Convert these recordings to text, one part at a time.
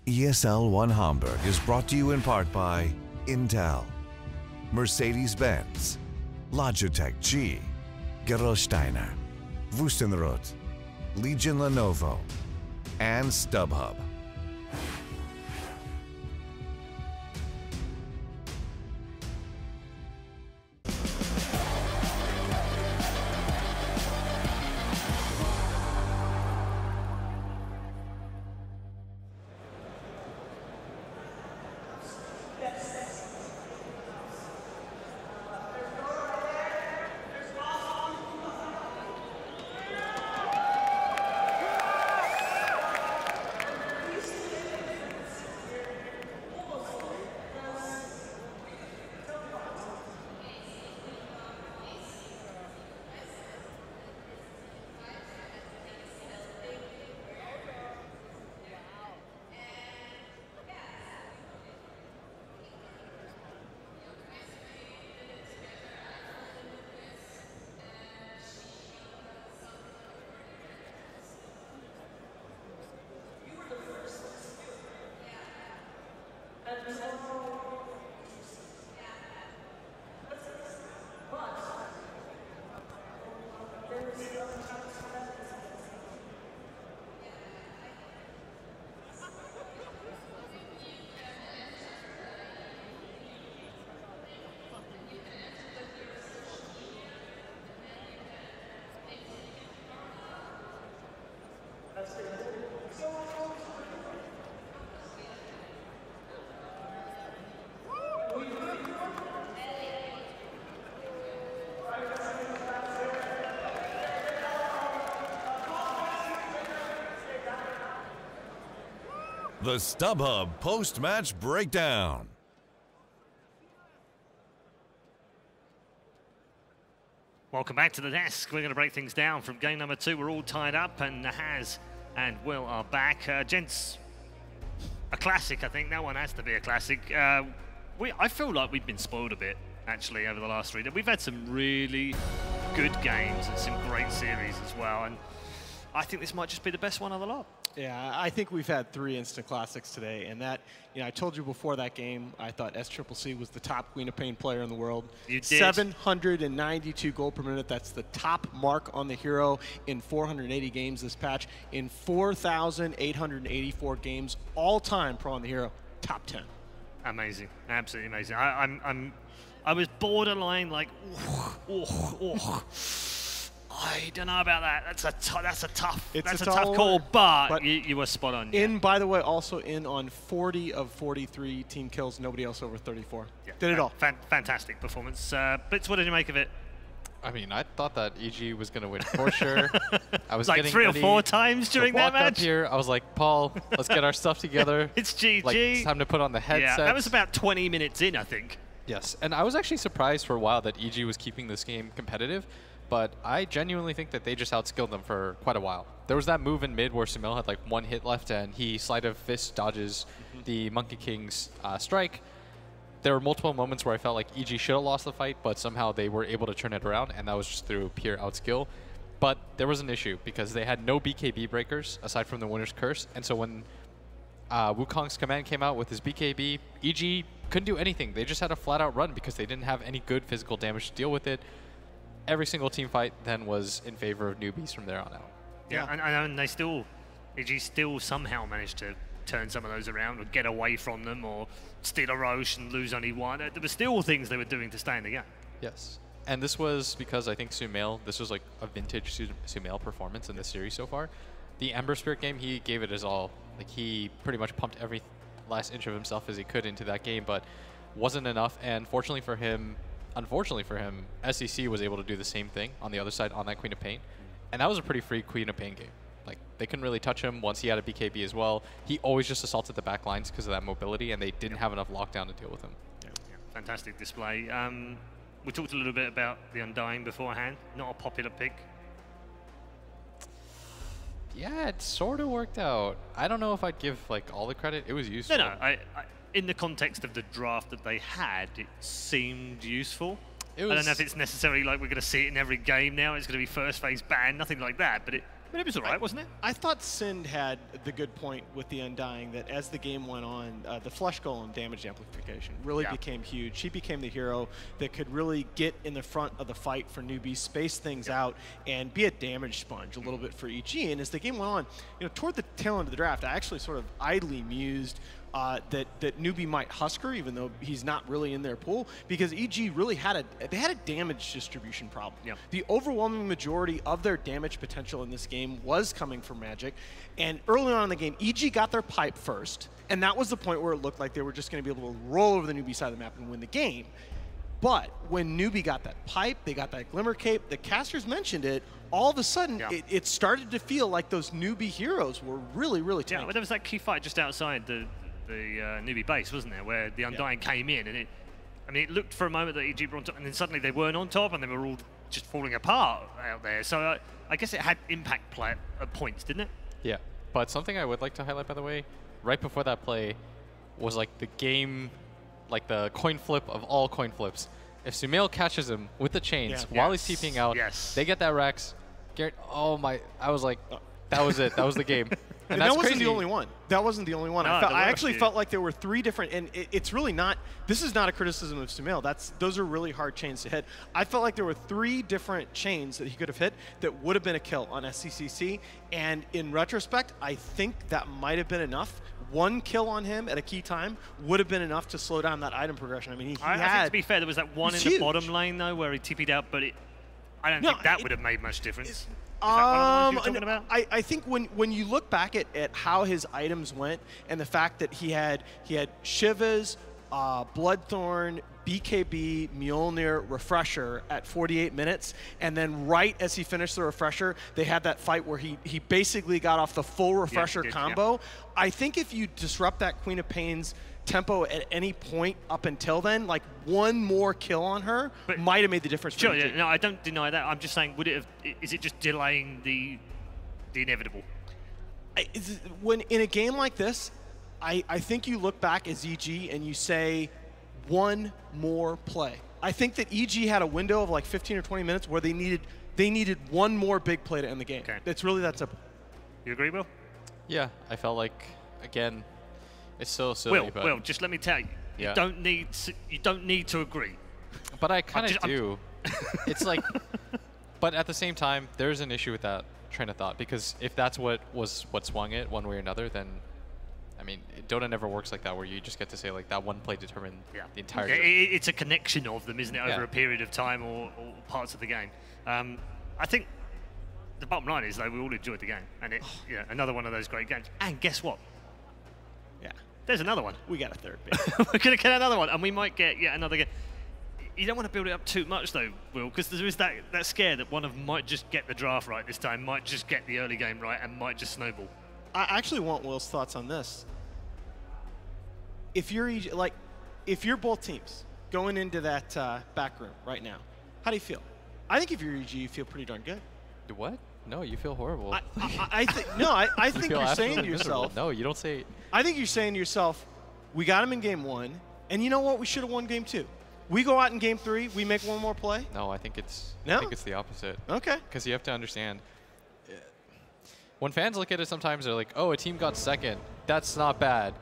ESL One Hamburg is brought to you in part by Intel, Mercedes-Benz, Logitech G, Gerolsteiner, Wüstenrot, Legion Lenovo, and StubHub. The StubHub post-match breakdown. Welcome back to the desk. We're going to break things down from game number 2. We're all tied up, and Nahaz and Will are back. Gents, a classic, I think. That one has to be a classic. I feel like we've been spoiled a bit, actually, over the last 3 days. We've had some really good games and some great series as well, and I think this might just be the best one of the lot. Yeah, I think we've had 3 instant classics today, and that, you know, I told you before that game, I thought SCCC was the top Queen of Pain player in the world. You did. 792 gold per minute. That's the top mark on the hero in 480 games this patch. In 4,884 games all time pro on the hero, top 10. Amazing, absolutely amazing. I was borderline like, I don't know about that. That's a tough call, but you were spot on. In, by the way, also in on 40 of 43 team kills. Nobody else over 34. Yeah, did it all. Fantastic performance. Blitz, what did you make of it? I mean, I thought that EG was going to win for sure. I was like 3 or 4 times during that match. Up here, I was like, Paul, let's get our stuff together. It's GG. Like, it's time to put on the headset. Yeah, that was about 20 minutes in, I think. Yes, and I was actually surprised for a while that EG was keeping this game competitive. But I genuinely think that they just outskilled them for quite a while. There was that move in mid where Sumail had like 1 hit left and he sleight of fist dodges the Monkey King's strike. There were multiple moments where I felt like EG should have lost the fight, but somehow they were able to turn it around, and that was just through pure outskill. But there was an issue because they had no BKB breakers aside from the Winner's Curse, and so when Wukong's command came out with his BKB, EG couldn't do anything. They just had a flat-out run because they didn't have any good physical damage to deal with it. Every single team fight then was in favor of newbies from there on out. Yeah, and EG still somehow managed to turn some of those around or get away from them or steal a Roche and lose only 1. There were still things they were doing to stay in the game. Yes, and this was because I think Sumail, this was like a vintage Sumail performance in this series so far. The Ember Spirit game, he gave it his all. Like, he pretty much pumped every last inch of himself as he could into that game, but wasn't enough, and unfortunately for him, SCC was able to do the same thing on the other side on that Queen of Pain. And that was a pretty free Queen of Pain game. Like, they couldn't really touch him once he had a BKB as well. He always just assaulted the back lines because of that mobility, and they didn't have enough lockdown to deal with him. Yeah. Fantastic display. We talked a little bit about the Undying beforehand. Not a popular pick. Yeah, it sort of worked out. I don't know if I'd give like all the credit. It was useful. No, in the context of the draft that they had, it seemed useful. I don't know if it's necessarily like we're going to see it in every game now. It's going to be first phase ban, nothing like that. But But it was all right, wasn't it? I thought Sind had the good point with the Undying that as the game went on, the flush golem damage amplification really became huge. She became the hero that could really get in the front of the fight for Newbee, space things out, and be a damage sponge a little bit for EG. And as the game went on, toward the tail end of the draft, I actually sort of idly mused that Newbee might Husker, even though he's not really in their pool, because EG really had a damage distribution problem. Yeah. The overwhelming majority of their damage potential in this game was coming from Magic, and early on in the game, EG got their pipe first, and that was the point where it looked like they were just going to be able to roll over the Newbee side of the map and win the game. But when Newbee got that pipe, they got that Glimmer Cape, the casters mentioned it, all of a sudden, it started to feel like those Newbee heroes were really, really tanky. Yeah, well, there was that key fight just outside the Newbee base, wasn't there, where the Undying came in, and it looked for a moment that EG were on top, and then suddenly they weren't on top, and they were all just falling apart out there. So I guess it had impact points, didn't it? Yeah, but something I would like to highlight, by the way, right before that play was like the game, like the coin flip of all coin flips. If Sumail catches him with the chains while he's TPing out, they get that Rex. Garrett, oh my, I was like, that was it. That was the game. And that wasn't the only one. That wasn't the only one. No, I actually felt like there were 3 different, and it's really not, this is not a criticism of Sumail. Those are really hard chains to hit. I felt like there were 3 different chains that he could have hit that would have been a kill on SCCC, and in retrospect, I think that might have been enough. 1 kill on him at a key time would have been enough to slow down that item progression. I mean, I think, to be fair, there was that one in the bottom lane, though, where he TP'd out, but I don't think that would have made much difference. I think when you look back at how his items went and the fact that he had Shivas, Bloodthorn, BKB, Mjolnir, Refresher at 48 minutes, and then right as he finished the Refresher, they had that fight where he basically got off the full Refresher combo. I think if you disrupt that Queen of Pain's tempo at any point up until then, like 1 more kill on her might have made the difference. Sure, no, I don't deny that. I'm just saying, is it just delaying the inevitable? When in a game like this, I think you look back as EG and you say 1 more play. I think that EG had a window of like 15 or 20 minutes where they needed 1 more big play to end the game. Okay. It's really that simple. You agree, Will? Yeah, I felt like, again, it's so silly. Will, just let me tell you, you don't need to agree. But I kind of do. It's like, but at the same time, there's an issue with that train of thought, because if that's what swung it one way or another, then I mean, Dota never works like that, where you just get to say like that 1 play determined the entire game. It's a connection of them, isn't it, over a period of time or parts of the game. I think the bottom line is, though, we all enjoyed the game, and another one of those great games. And guess what? There's another one. We got a 3rd bit. We're going to get another one, and we might get yet another game. You don't want to build it up too much, though, Will, because there is that scare that one of them might just get the draft right this time, might just get the early game right, and might just snowball. I actually want Will's thoughts on this. If you're both teams going into that back room right now, how do you feel? I think if you're EG, you feel pretty darn good. What? No, you feel horrible. I think you're saying to yourself. No, you don't say. I think you're saying to yourself, we got him in game 1, and you know what? We should have won game 2. We go out in game 3, we make 1 more play. No, I think it's the opposite. Okay. Because you have to understand, when fans look at it, sometimes they're like, "Oh, a team got 2nd. That's not bad."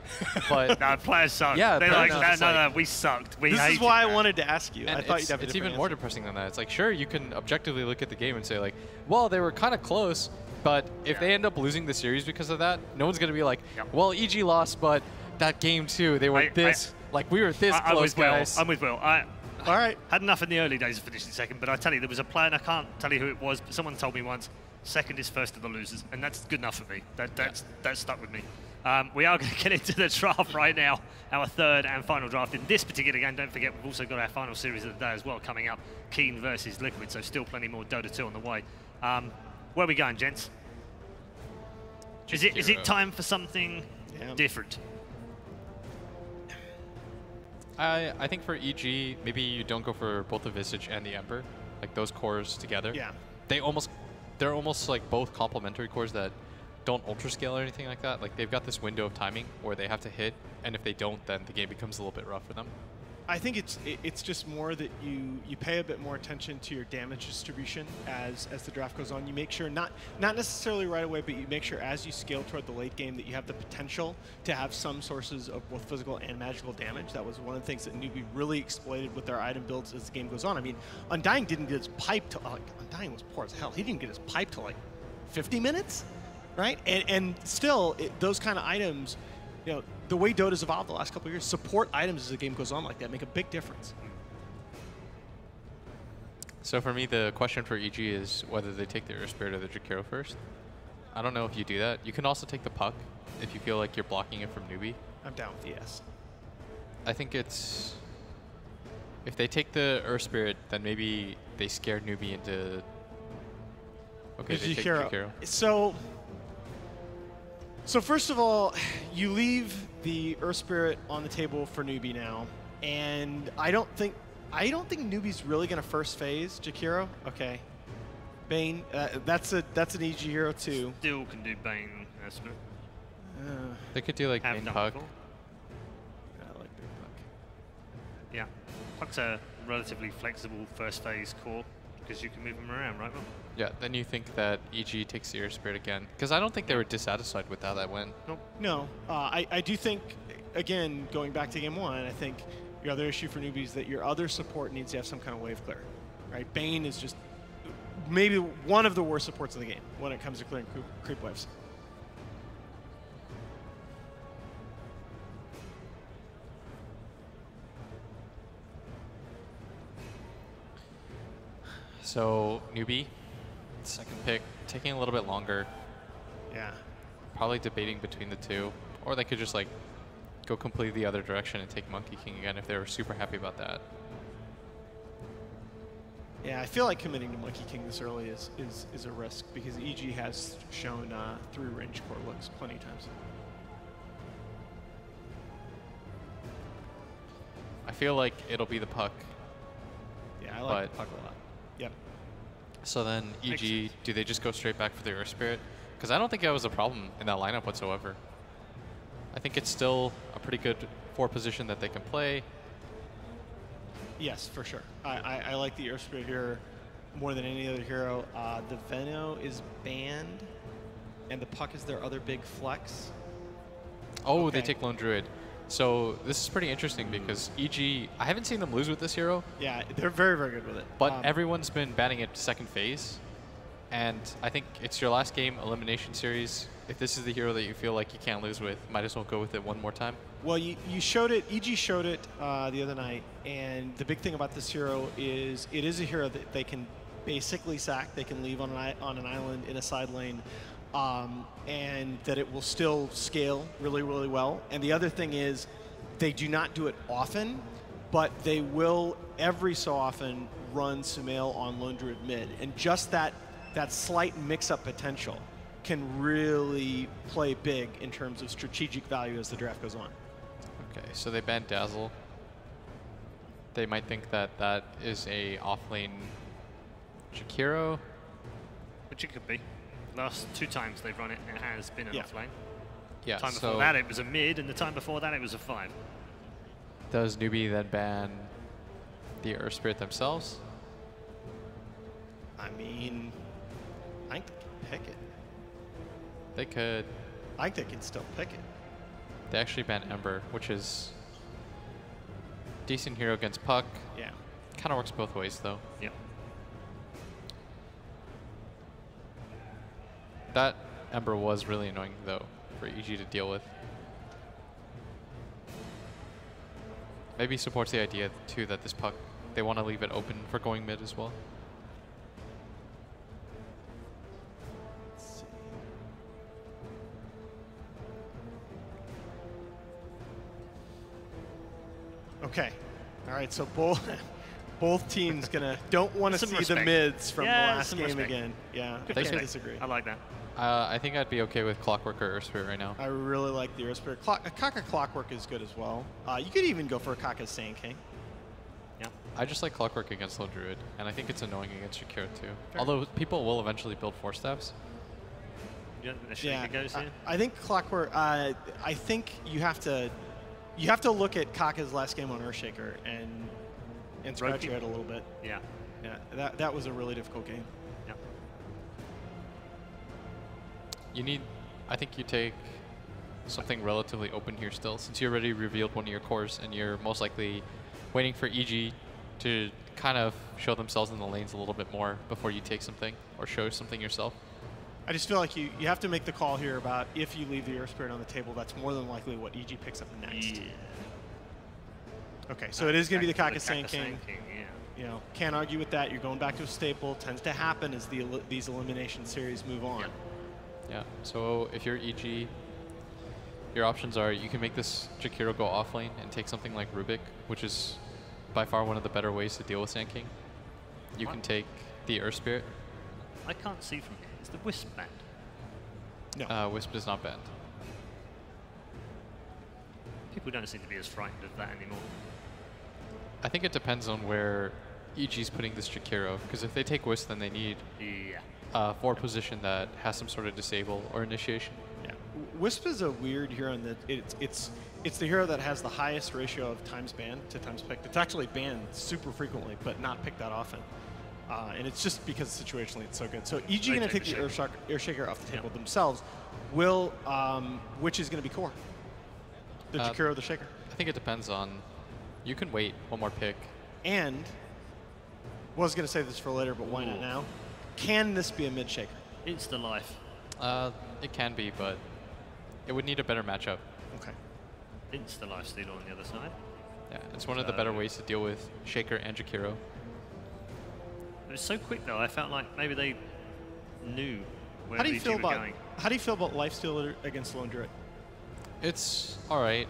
But no, players suck. Yeah, they're like, no, we sucked. This is why I wanted to ask you. I thought you'd have it's even more depressing than that. It's like, sure, you can objectively look at the game and say like, well, they were kind of close, but if they end up losing the series because of that, no one's gonna be like, well, EG lost, but that game too, they were we were this close, guys. I'm with Will. All right. Had enough in the early days of finishing 2nd, but I tell you, there was a player, and I can't tell you who it was, but someone told me once, 2nd is 1st of the losers, and that's good enough for me. That's stuck with me. We are going to get into the draft right now, our 3rd and final draft in this particular game. Don't forget, we've also got our final series of the day as well coming up, Keen versus Liquid, so still plenty more Dota 2 on the way. Where are we going, gents? Is it time for something different? I think for EG, maybe you don't go for both the Visage and the Ember, like those cores together. Yeah. They're almost like both complementary cores that don't ultra scale or anything like that. Like they've got this window of timing where they have to hit, and if they don't, then the game becomes a little bit rough for them. I think it's just more that you pay a bit more attention to your damage distribution as the draft goes on. You make sure not necessarily right away, but you make sure as you scale toward the late game that you have the potential to have some sources of both physical and magical damage. That was one of the things that Newbee really exploited with their item builds as the game goes on. I mean, Undying didn't get his pipe to Undying was poor as hell. He didn't get his pipe to like 50 minutes, right? And still, those kind of items, you know, the way Dota's evolved the last couple of years, support items as the game goes on like that make a big difference. So for me, the question for EG is whether they take the Earth Spirit or the Jakiro first. I don't know if you do that. You can also take the Puck if you feel like you're blocking it from Newbee. I'm down with the yes. I think it's... If they take the Earth Spirit, then maybe they scare Newbee into... Okay, they take Jakiro. So first of all, you leave the Earth Spirit on the table for Newbee now, and I don't think Newbee's really gonna first phase Jakiro. Okay, Bane, that's an EG hero too. Still can do Bane estimate. They could do like Bane Puck. I like Bane Puck. Yeah, Puck's a relatively flexible first phase core because you can move them around, right? Will? Yeah, then you think that EG takes the Earth Spirit again. Because I don't think they were dissatisfied with how that went. Nope. No, I do think, again, going back to game one, I think your other issue for Newbee is that your other support needs to have some kind of wave clear, right? Bane is just maybe one of the worst supports in the game when it comes to clearing creep waves. So, Newbee, second pick, taking a little bit longer. Yeah. Probably debating between the two. Or they could just like go completely the other direction and take Monkey King again if they were super happy about that. Yeah, I feel like committing to Monkey King this early is a risk because EG has shown through range core looks plenty of times. I feel like it'll be the Puck. Yeah, I like the Puck a lot. Yep. So then EG, do they just go straight back for the Earth Spirit? Because I don't think that was a problem in that lineup whatsoever. I think it's still a pretty good 4 position that they can play. Yes, for sure. I like the Earth Spirit here more than any other hero. The Veno is banned, and the Puck is their other big flex. Oh, Okay. they take Lone Druid. So this is pretty interesting because EG, I haven't seen them lose with this hero, Yeah, they're very, very good with it. but everyone's been banning it second phase. And I think it's your last game elimination series. If this is the hero that you feel like you can't lose with, might as well go with it one more time. Well, you showed it, EG showed it the other night, and the big thing about this hero is it is a hero that they can basically sack. They can leave on an island in a side lane, and that it will still scale really, really well. And the other thing is they do not do it often, but they will every so often run Sumail on Lone Druid mid. And just that slight mix-up potential can really play big in terms of strategic value as the draft goes on. Okay, so they banned Dazzle. They might think that that is a off-lane Jakiro. Which it could be. Last 2 times they've run it, it has been an off-lane. Yeah, Time so before that it was a mid, and the time before that it was a 5. does Newbee then ban the Earth Spirit themselves? I mean, I think they can pick it. They could. I think they can still pick it. They actually banned Ember, which is decent hero against Puck. Yeah. Kind of works both ways, though. Yep. That Ember was really annoying, though, for EG to deal with. Maybe supports the idea, too, that this Puck, they want to leave it open for going mid as well. Let's see. Okay. All right, so both teams don't want to Some see the respect. mids from the last some game respect. again. Yeah, I They can't could- disagree. I like that. I think I'd be okay with Clockwork or Earth Spirit right now. I really like the Earth Spirit. Kaka Clockwork is good as well. You could even go for a Kaka Sand King. Yeah. I just like Clockwork against Lone Druid, and I think it's annoying against Shakira too. Fair. Although people will eventually build 4 staffs. You don't think the Shrieker goes here? I think Clockwork. I think you have to You have to look at Kaka's last game on Earthshaker and scratch your head a little bit. Yeah. Yeah, that was a really difficult game. Yeah. You need, I think you take something relatively open here still, since you already revealed one of your cores, and you're most likely waiting for EG to kind of show themselves in the lanes a little bit more before you take something or show something yourself. I just feel like you have to make the call here about if you leave the Earth Spirit on the table, that's more than likely what EG picks up next. Yeah. Okay, so it is going to be the Kaka Sand King. King. Yeah. You know, can't argue with that. You're going back to a staple. Tends to happen as these elimination series move on. Yep. Yeah, so if you're EG, your options are you can make this Jakiro go offlane and take something like Rubik, which is by far one of the better ways to deal with Sand King. You can take the Earth Spirit. I can't see from here. Is the Wisp banned? No. Wisp is not banned. People don't seem to be as frightened of that anymore. I think it depends on where EG's putting this Jakiro, because if they take Wisp, then they need Yeah. a forward position that has some sort of disable or initiation. Yeah. Wisp is a weird hero in that it's the hero that has the highest ratio of times banned to times picked. It's actually banned super frequently, but not picked that often. And it's just because situationally it's so good. So EG going to take the Earthshaker off the table themselves. Will which is going to be core? The Jakiro or the Shaker? I think it depends on. You can wait one more pick. And was going to save this for later, but why not now? Can this be a mid Shaker? Insta life. It can be, but it would need a better matchup. Okay. Insta life steal on the other side. Yeah, it's one of the better ways to deal with Shaker and Jakiro. It was so quick though. I felt like maybe they knew where How do you EG feel were about going. lifesteal against Lone Druid? It's all right.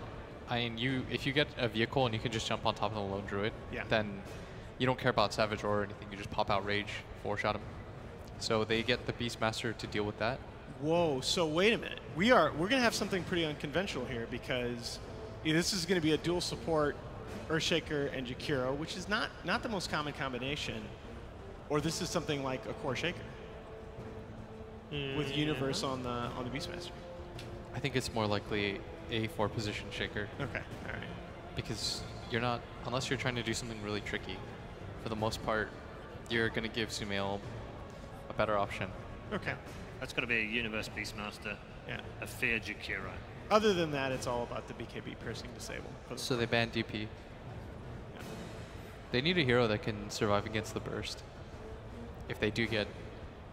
I mean, if you get a vehicle and you can just jump on top of the Lone Druid, then you don't care about Savage or anything. You just pop out Rage, 4-shot him. So they get the Beastmaster to deal with that. Whoa! So wait a minute. We're gonna have something pretty unconventional here because this is gonna be a dual support Earthshaker and Jakiro, which is not the most common combination. Or this is something like a core Shaker with Universe on the Beastmaster. I think it's more likely a 4-position Shaker. Okay. All right. Because you're not, unless you're trying to do something really tricky, for the most part, you're going to give Sumail a better option. Okay. That's got to be a Universe Beastmaster. Yeah. A Fear Jakiro. Other than that, it's all about the BKB piercing disable. So they ban DP. They need a hero that can survive against the burst. If they do get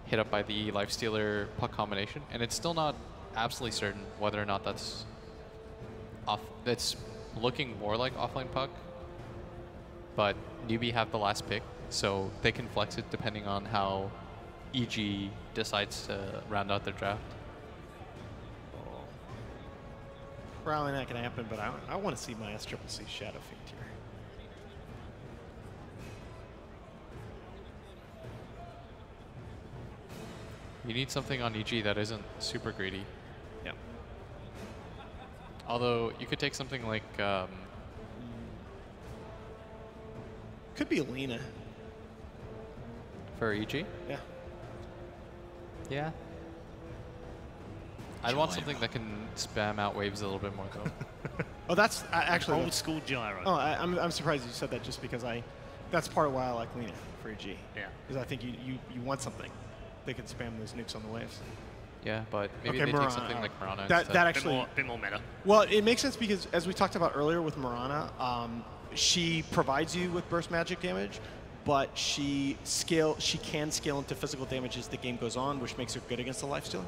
hit up by the Lifestealer puck combination, and it's still not absolutely certain whether or not that's off. It's looking more like offline puck, but Newbee have the last pick, so they can flex it depending on how EG decides to round out their draft. Probably not going to happen, but I want to see my SCCC Shadow Fiend here. You need something on EG that isn't super greedy. Yeah. Although you could take something like Could be Lena. for EG. Yeah. Yeah. I'd want something that can spam out waves a little bit more though. Oh, that's actually Old school gyro. Oh, I'm surprised you said that just because that's part of why I like Lena for EG. Yeah. Because I think you want something. They can spam those nukes on the waves. Yeah, but maybe Okay, they Mirana. take something like Mirana That instead. actually bit more meta. Well, it makes sense because as we talked about earlier with Mirana, she provides you with burst magic damage, but she can scale into physical damage as the game goes on, which makes her good against the lifestealer.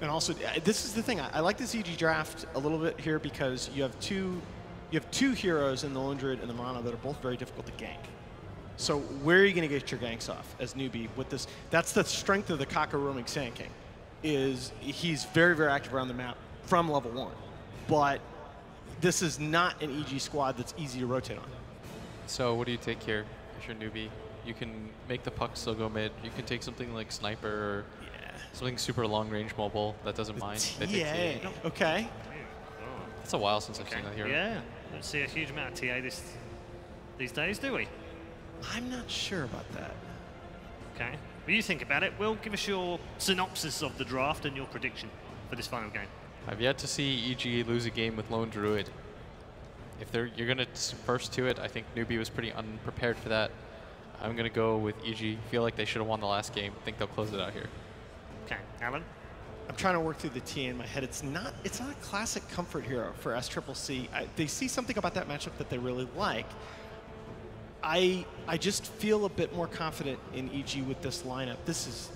And also, this is the thing. I like this EG draft a little bit here because you have two heroes in the Lone Druid and the Mirana that are both very difficult to gank. So where are you going to get your ganks off as Newbee with this? That's the strength of the Kaka roaming Sand King, is he's very, very active around the map from level 1. But this is not an EG squad that's easy to rotate on. So what do you take here if you're Newbee? You can make the puck still go mid. You can take something like Sniper or something super long-range mobile that doesn't mind. They take TA. Okay. It's a while since I've seen that hero. Yeah. Don't see a huge amount of TA these days, do we? I'm not sure about that. Okay. What do you think about it? Will, give us your synopsis of the draft and your prediction for this final game. I've yet to see EG lose a game with Lone Druid. If you're going to first to it, I think Newbee was pretty unprepared for that. I'm going to go with EG. Feel like they should have won the last game. Think they'll close it out here. Okay, Alan? I'm trying to work through the TA in my head. It's not a classic comfort hero for SCCC. They see something about that matchup that they really like. I just feel a bit more confident in EG with this lineup. This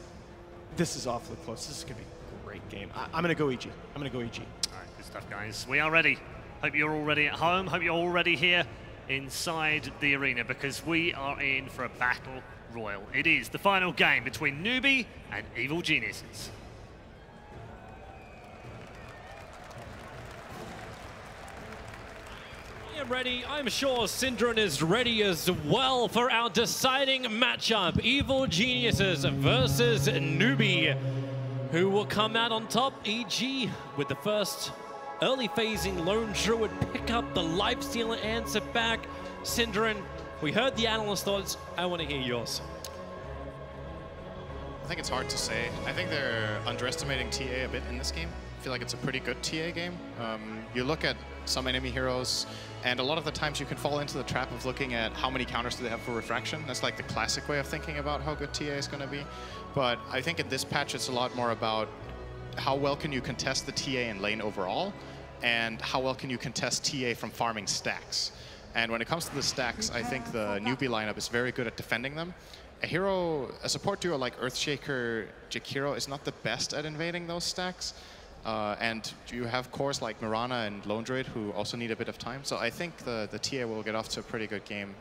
is awfully close. This is going to be a great game. I'm going to go EG. I'm going to go EG. All right, good stuff, guys. We are ready. Hope you're all ready at home. Hope you're all ready here inside the arena, because we are in for a battle royal. It is the final game between Newbee and Evil Geniuses. I am ready. I'm sure Syndron is ready as well for our deciding matchup. Evil Geniuses versus Newbee, who will come out on top. EG with the first early phasing Lone Druid pick up the Lifestealer answer back. Syndron, we heard the analyst thoughts. I want to hear yours. I think it's hard to say. I think they're underestimating TA a bit in this game. I feel like it's a pretty good TA game. You look at some enemy heroes, and a lot of the times you can fall into the trap of looking at how many counters do they have for refraction. That's like the classic way of thinking about how good TA is going to be. But I think in this patch it's a lot more about how well can you contest the TA in lane overall, and how well can you contest TA from farming stacks. And when it comes to the stacks, I think the Newbee lineup is very good at defending them. A support duo like Earthshaker Jakiro is not the best at invading those stacks. And you have cores like Mirana and Lone Druid who also need a bit of time. So I think the TA will get off to a pretty good game.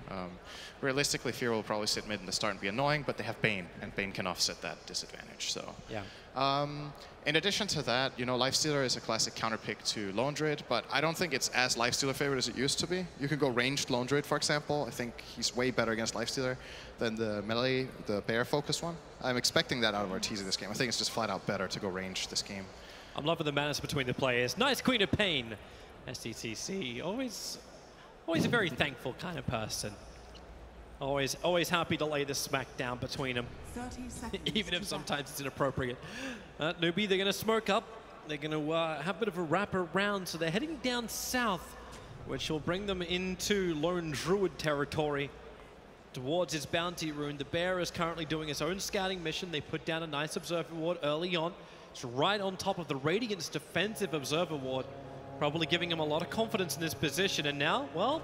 Realistically, Fear will probably sit mid in the start and be annoying, but they have Bane, and Bane can offset that disadvantage. So Yeah. In addition to that, you know, Lifestealer is a classic counter pick to Lone Druid, but I don't think it's as Lifestealer favorite as it used to be. You can go ranged Lone Druid, for example. I think he's way better against Lifestealer than the melee, the bear focused one. I'm expecting that out of Arteezy this game. I think it's just flat out better to go ranged this game. I'm loving the manners between the players. Nice Queen of Pain. SDCC, always a very thankful kind of person. Always happy to lay the smack down between them, even if sometimes it's inappropriate. Newbee, they're going to smoke up. They're going to have a bit of a wrap around, so they're heading down south, which will bring them into Lone Druid territory towards his bounty rune. The bear is currently doing his own scouting mission. They put down a nice observer ward early on. It's right on top of the Radiant's defensive observer ward, probably giving him a lot of confidence in this position. And now, well,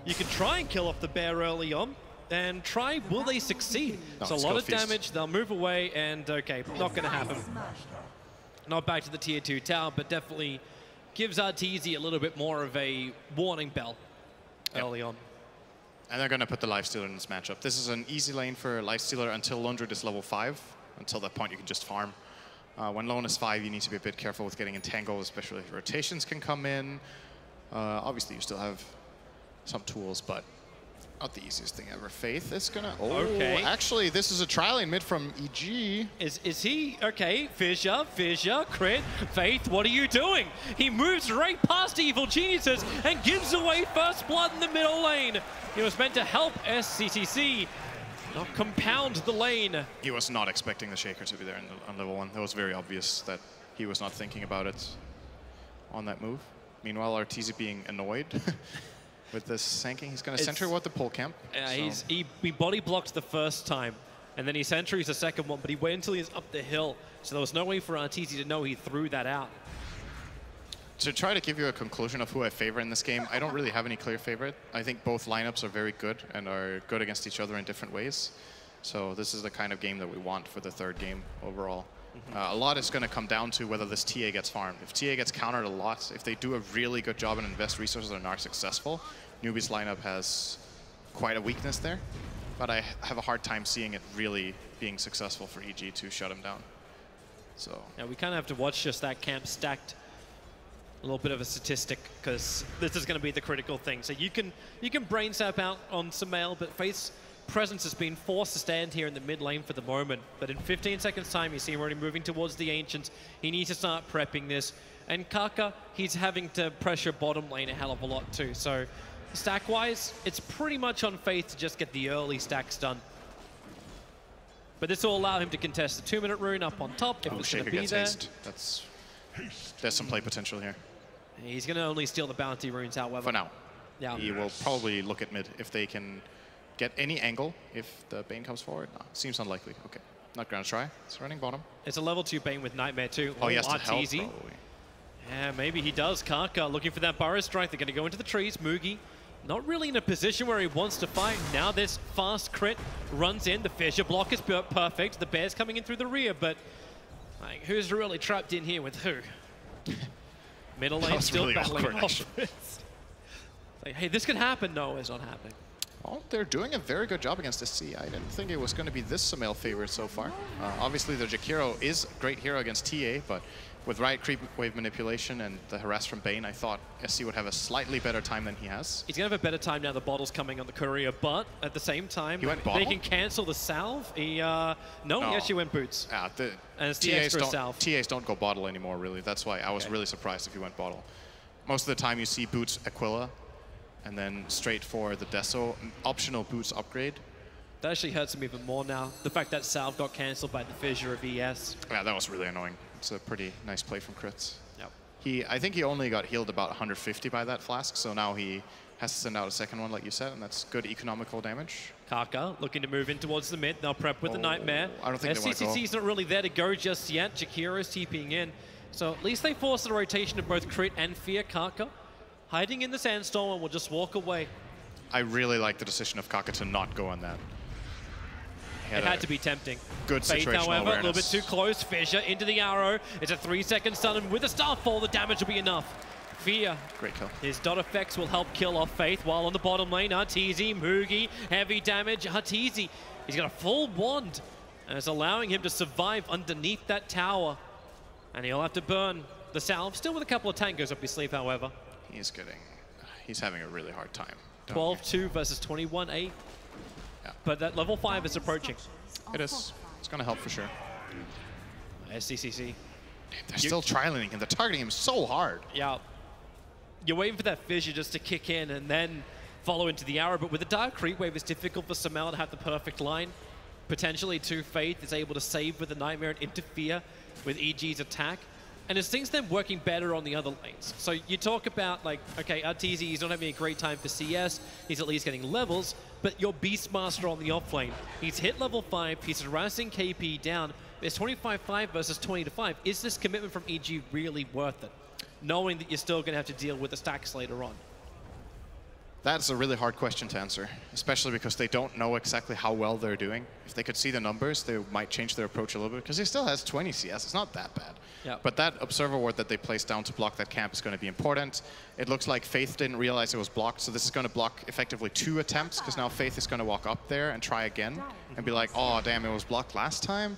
you can try and kill off the bear early on, and try, will they succeed? No, it's a lot of damage, they'll move away, and okay, not gonna happen. Not back to the tier 2 tower, but definitely gives Arteezy a little bit more of a warning bell early on. And they're gonna put the Lifestealer in this matchup. This is an easy lane for Lifestealer until Lone Druid is level 5. Until that point, you can just farm. When Lone is 5, you need to be a bit careful with getting entangled, especially if rotations can come in. Obviously, you still have some tools, but not the easiest thing ever. Faith is gonna. Oh, okay. Actually, this is a trial lane mid from EG. Is he okay? Fissure, crit. Faith, what are you doing? He moves right past Evil Geniuses and gives away first blood in the middle lane. He was meant to help SCCC, not compound the lane. He was not expecting the Shaker to be there on level 1. It was very obvious that he was not thinking about it on that move. Meanwhile, Arteezy being annoyed with this sanking. He's going to sentry ward the pole camp. He body blocked the first time, and then he sentries the second one, but he waited until he was up the hill, so there was no way for Arteezy to know he threw that out. To try to give you a conclusion of who I favor in this game, I don't really have any clear favorite. I think both lineups are very good and are good against each other in different ways. So this is the kind of game that we want for the third game overall. A lot is going to come down to whether this TA gets farmed. If TA gets countered a lot, if they do a really good job and invest resources and are successful, Newbee's lineup has quite a weakness there. But I have a hard time seeing it really being successful for EG to shut him down. So yeah, we kind of have to watch just that camp stacked. A little bit of a statistic, because this is going to be the critical thing. So you can brain sap out on Sumail, but Faith's presence has been forced to stand here in the mid lane for the moment. But in 15 seconds time, you see him already moving towards the Ancients. He needs to start prepping this. And Kaka, he's having to pressure bottom lane a hell of a lot too. So stack-wise, it's pretty much on Faith to just get the early stacks done. But this will allow him to contest the 2-minute rune up on top if it's going to be there. Haste. That's there's some play potential here. He's going to only steal the bounty runes, however. For now. Yeah. He will probably look at mid if they can get any angle if the Bane comes forward. No, seems unlikely. Okay. Not going to try. It's running bottom. It's a level 2 Bane with Nightmare too. Oh, he has to help, Arteezy. probably. Yeah, maybe he does. Karka looking for that Burrow Strike. They're going to go into the trees. Mugi not really in a position where he wants to fight. Now this fast crit runs in. The Fissure block is perfect. The Bear's coming in through the rear, but like, who's really trapped in here with who? Middle lane still really battling awkward, off. Like, hey, this could happen. No, it's not happening. Well, they're doing a very good job against SC. I didn't think it was going to be this Sumail favorite so far. Obviously, the Jakiro is a great hero against TA, but with right creep wave manipulation and the harass from Bane, I thought SC would have a slightly better time than he has. He's going to have a better time now the bottle's coming on the courier, but at the same time, He went they bottle? can cancel the salve. He No. actually went boots. Yeah, And it's the extra salve. TAs don't go bottle anymore, really. That's why I was really surprised if he went bottle. Most of the time, you see boots Aquila, and then straight for the Deso, optional boots upgrade. That actually hurts him even more now. The fact that salve got cancelled by the Fissure of ES. Yeah, that was really annoying. It's a pretty nice play from Crits. Yep. I think he only got healed about 150 by that flask, so now he has to send out a second one, like you said, and that's good economical damage. Karka looking to move in towards the mid. They'll prep with the Nightmare. I don't think they want to go. SCCC's not really there to go just yet. Jakira's TPing in. So at least they force the rotation of both Crit and Fear. Karka hiding in the Sandstorm and will just walk away. I really like the decision of Kaka to not go on that. It had to be tempting. Good Faith, situational however, a little bit awareness. too close. Fissure into the arrow. It's a 3-second stun, and with a Starfall, the damage will be enough. Fear. Great kill. His dot effects will help kill off Faith, while on the bottom lane, Arteezy, Mugi, heavy damage. Arteezy, he's got a full wand, and it's allowing him to survive underneath that tower. And he'll have to burn the salve, still with a couple of tangos up his sleeve, however. He's having a really hard time. 12-2 versus 21-8. Yeah. But that level 5 is approaching. It is. It's going to help for sure. SCCC. They're still trialing him. They're targeting him so hard. Yeah. You're waiting for that Fissure just to kick in and then follow into the arrow. But with the Dark Creep Wave, it's difficult for Sumail to have the perfect line. Potentially, too, Faith is able to save with the Nightmare and interfere with EG's attack. And it's things then working better on the other lanes. So you talk about, like, okay, Arteezy, he's not having a great time for CS. He's at least getting levels. But your Beastmaster on the off lane, he's hit level 5. He's harassing KP down. There's 25-5 versus 20-5. Is this commitment from EG really worth it? Knowing that you're still going to have to deal with the stacks later on. That's a really hard question to answer, especially because they don't know exactly how well they're doing. If they could see the numbers, they might change their approach a little bit, because he still has 20 CS. It's not that bad. Yeah. But that Observer Ward that they placed down to block that camp is going to be important. It looks like Faith didn't realize it was blocked, so this is going to block effectively 2 attempts, because now Faith is going to walk up there and try again and be like, oh, damn, it was blocked last time.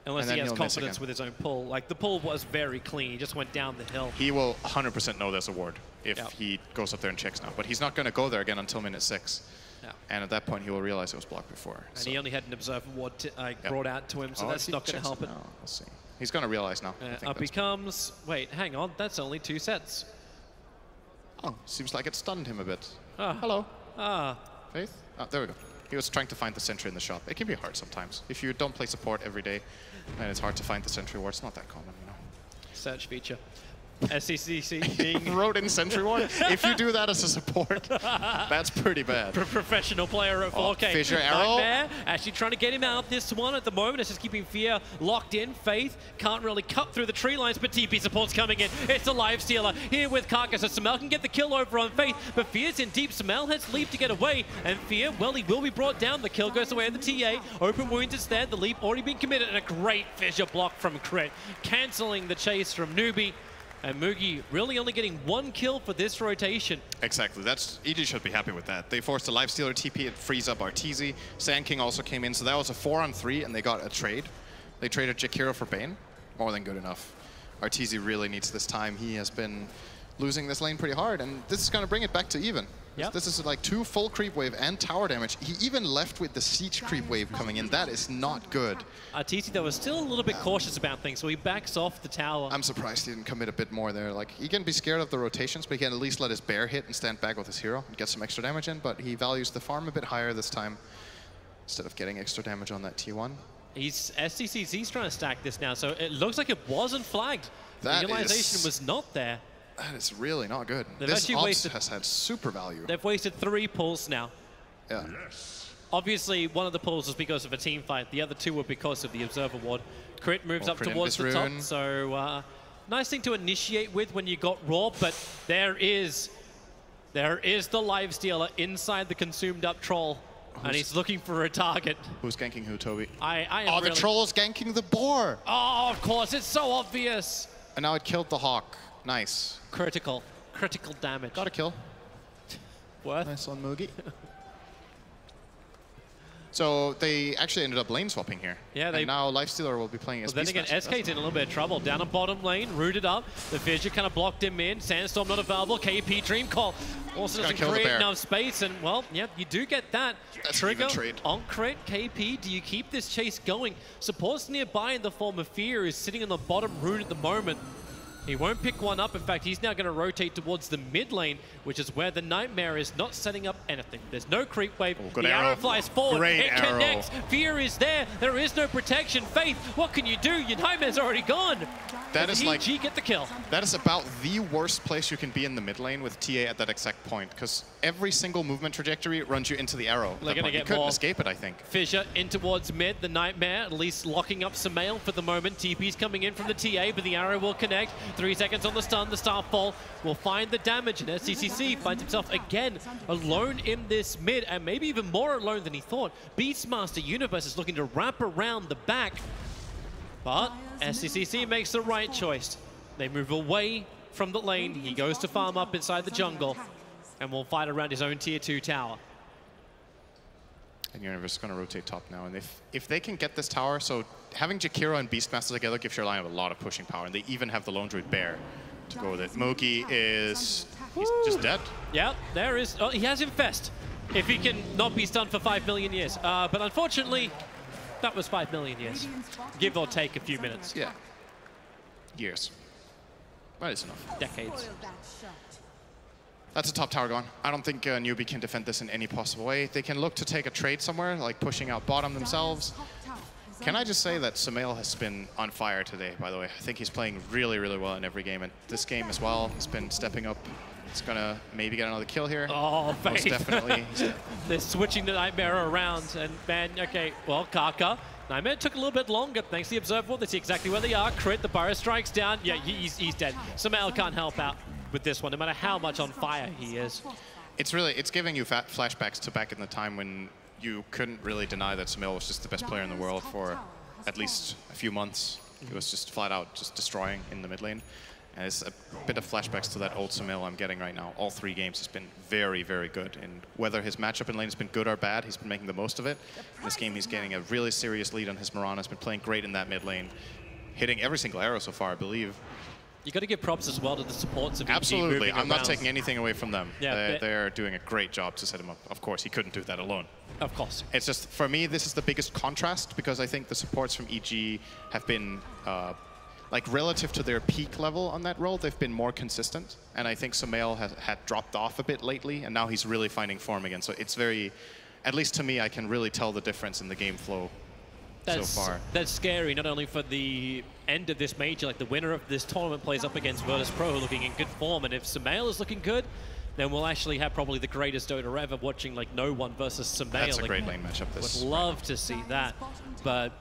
Unless he has confidence with his own pull. Like, the pull was very clean. He just went down the hill. He will 100% know there's a ward if he goes up there and checks now. But he's not going to go there again until minute 6. Yeah. And at that point, he will realize it was blocked before. And he only had an Observer Ward brought out to him, so that's not going to help it. We'll see. He's going to realize now. Up he comes. Wait, hang on. That's only 2 sets. Oh, seems like it stunned him a bit. Ah. Hello. Ah. Faith? Oh, there we go. He was trying to find the sentry in the shop. It can be hard sometimes. If you don't play support every day, then it's hard to find the sentry ward. It's not that common, you know. Search feature. SCCC being... wrote in sentry ward? If you do that as a support, that's pretty bad. Professional player at 4K. Fissure arrow. Nightmare actually trying to get him out this one at the moment. It's just keeping Fear locked in. Faith can't really cut through the tree lines, but TP support's coming in. It's a live stealer here with Karka, so Sumail can get the kill over on Faith, but Fear's in deep. Sumail has leap to get away, and Fear, well, he will be brought down. The kill goes away at the TA. Open wounds is there. The leap already been committed, and a great Fissure block from Crit, cancelling the chase from Newbee. And Mugi really only getting 1 kill for this rotation. Exactly. That's EG should be happy with that. They forced a Lifestealer TP. It frees up Arteezy. Sand King also came in, so that was a 4-on-3, and they got a trade. They traded Jakiro for Bane. More than good enough. Arteezy really needs this time. He has been losing this lane pretty hard, and this is going to bring it back to even. Yep. This is like 2 full creep wave and tower damage. He even left with the siege creep wave coming in. That is not good. Arteezy, though, is still a little bit cautious about things, so he backs off the tower. I'm surprised he didn't commit a bit more there. Like, he can be scared of the rotations, but he can at least let his bear hit and stand back with his hero and get some extra damage in, but he values the farm a bit higher this time instead of getting extra damage on that T1. SCCC's trying to stack this now, so it looks like it wasn't flagged That Realization was not there. That is really not good. They've This actually ops wasted- has had super value. They've wasted 3 pulls now. Yeah. Obviously, one of the pulls was because of a team fight. The other 2 were because of the Observer Ward. Crit moves Well, up Crit towards the Invis top. rune. So, nice thing to initiate with when you got Raw, but there is the live stealer inside the consumed up troll. And he's looking for a target. Who's ganking who, Toby? I am Oh, really... the troll's ganking the boar! Oh, of course, it's so obvious. And now it killed the hawk. Nice. Critical damage. Got a kill. Worth. Nice on Moogie. So they actually ended up lane swapping here. Yeah, and now Lifestealer will be playing as Well, then again, Beastmaster. SK's in a little bit of trouble. Down on bottom lane, rooted up. The Fissure kind of blocked him in. Sandstorm not available. KP Dream Call also doesn't kill the create bear. enough space. And, well, yeah, you do get that. That's Trigger an even trade. on crit. KP, do you keep this chase going? Supports nearby in the form of Fear is sitting on the bottom rune at the moment. He won't pick one up. In fact, he's now going to rotate towards the mid lane, which is where the Nightmare is not setting up anything. There's no creep wave. good The arrow arrow. flies forward. Great it arrow. connects. Fear is there. There is no protection. Faith, what can you do? Your Nightmare's already gone. That Does is like EG get the kill? That is about the worst place you can be in the mid lane with TA at that exact point, because every single movement trajectory runs you into the arrow. They're gonna You get couldn't more. escape it, I think. Fissure in towards mid, the Nightmare, at least locking up Sumail for the moment. TP's coming in from the TA, but the arrow will connect. 3 seconds on the stun, the Starfall will find the damage, and SCCC finds himself again alone in this mid, and maybe even more alone than he thought. Beastmaster Universe is looking to wrap around the back, but SCCC makes the right choice. They move away from the lane, he goes to farm up inside the jungle, and will fight around his own tier 2 tower. And Universe is going to rotate top now, and if they can get this tower, so having Jakiro and Beastmaster together gives your lineup a lot of pushing power, and they even have the Lone Druid Bear to go with it. Moogie he's just dead. Yeah, there is. Oh, he has Infest. If he can not be stunned for 5 million years. But unfortunately, that was 5 million years. Give or take a few minutes. Yeah. Years. That is enough. Decades. That's a top tower gone. I don't think Newbee can defend this in any possible way. They can look to take a trade somewhere, like pushing out bottom themselves. Can I just say that Sumail has been on fire today, by the way. I think he's playing really, really well in every game. And this game as well, he's been stepping up. He's going to maybe get another kill here. Oh, Most Faith. definitely. They're switching the Nightmare around. And man, okay, well, Kaka. Nightmare took a little bit longer thanks to the Observer. They see exactly where they are. Crit, the Burrow strikes down. Yeah, he's dead. Sumail can't help out with this one, no matter how much on fire he is. It's giving you flashbacks to back in the time when you couldn't really deny that Sumail was just the best player in the world for at least a few months. He was just flat out just destroying in the mid lane. And it's a bit of flashbacks to that old Sumail I'm getting right now. All 3 games has been very, very good. And whether his matchup in lane has been good or bad, he's been making the most of it. In this game, he's getting a really serious lead on his Mirana. He's been playing great in that mid lane, hitting every single arrow so far, I believe. You got to give props as well to the supports of EG Absolutely. moving I'm not around. taking anything away from them. Yeah, they're doing a great job to set him up. Of course, he couldn't do that alone. Of course. It's just, for me, this is the biggest contrast because I think the supports from EG have been, like relative to their peak level on that role, they've been more consistent. And I think Sumail had dropped off a bit lately, and now he's really finding form again. So it's very, at least to me, I can really tell the difference in the game flow so far. That's scary, not only for the end of this major, like the winner of this tournament plays up against Virtus Pro, looking in good form, and if Sumail is looking good, then we'll actually have probably the greatest Dota ever, watching like no one versus Sumail. That's a like, great lane matchup. This would love to see that, but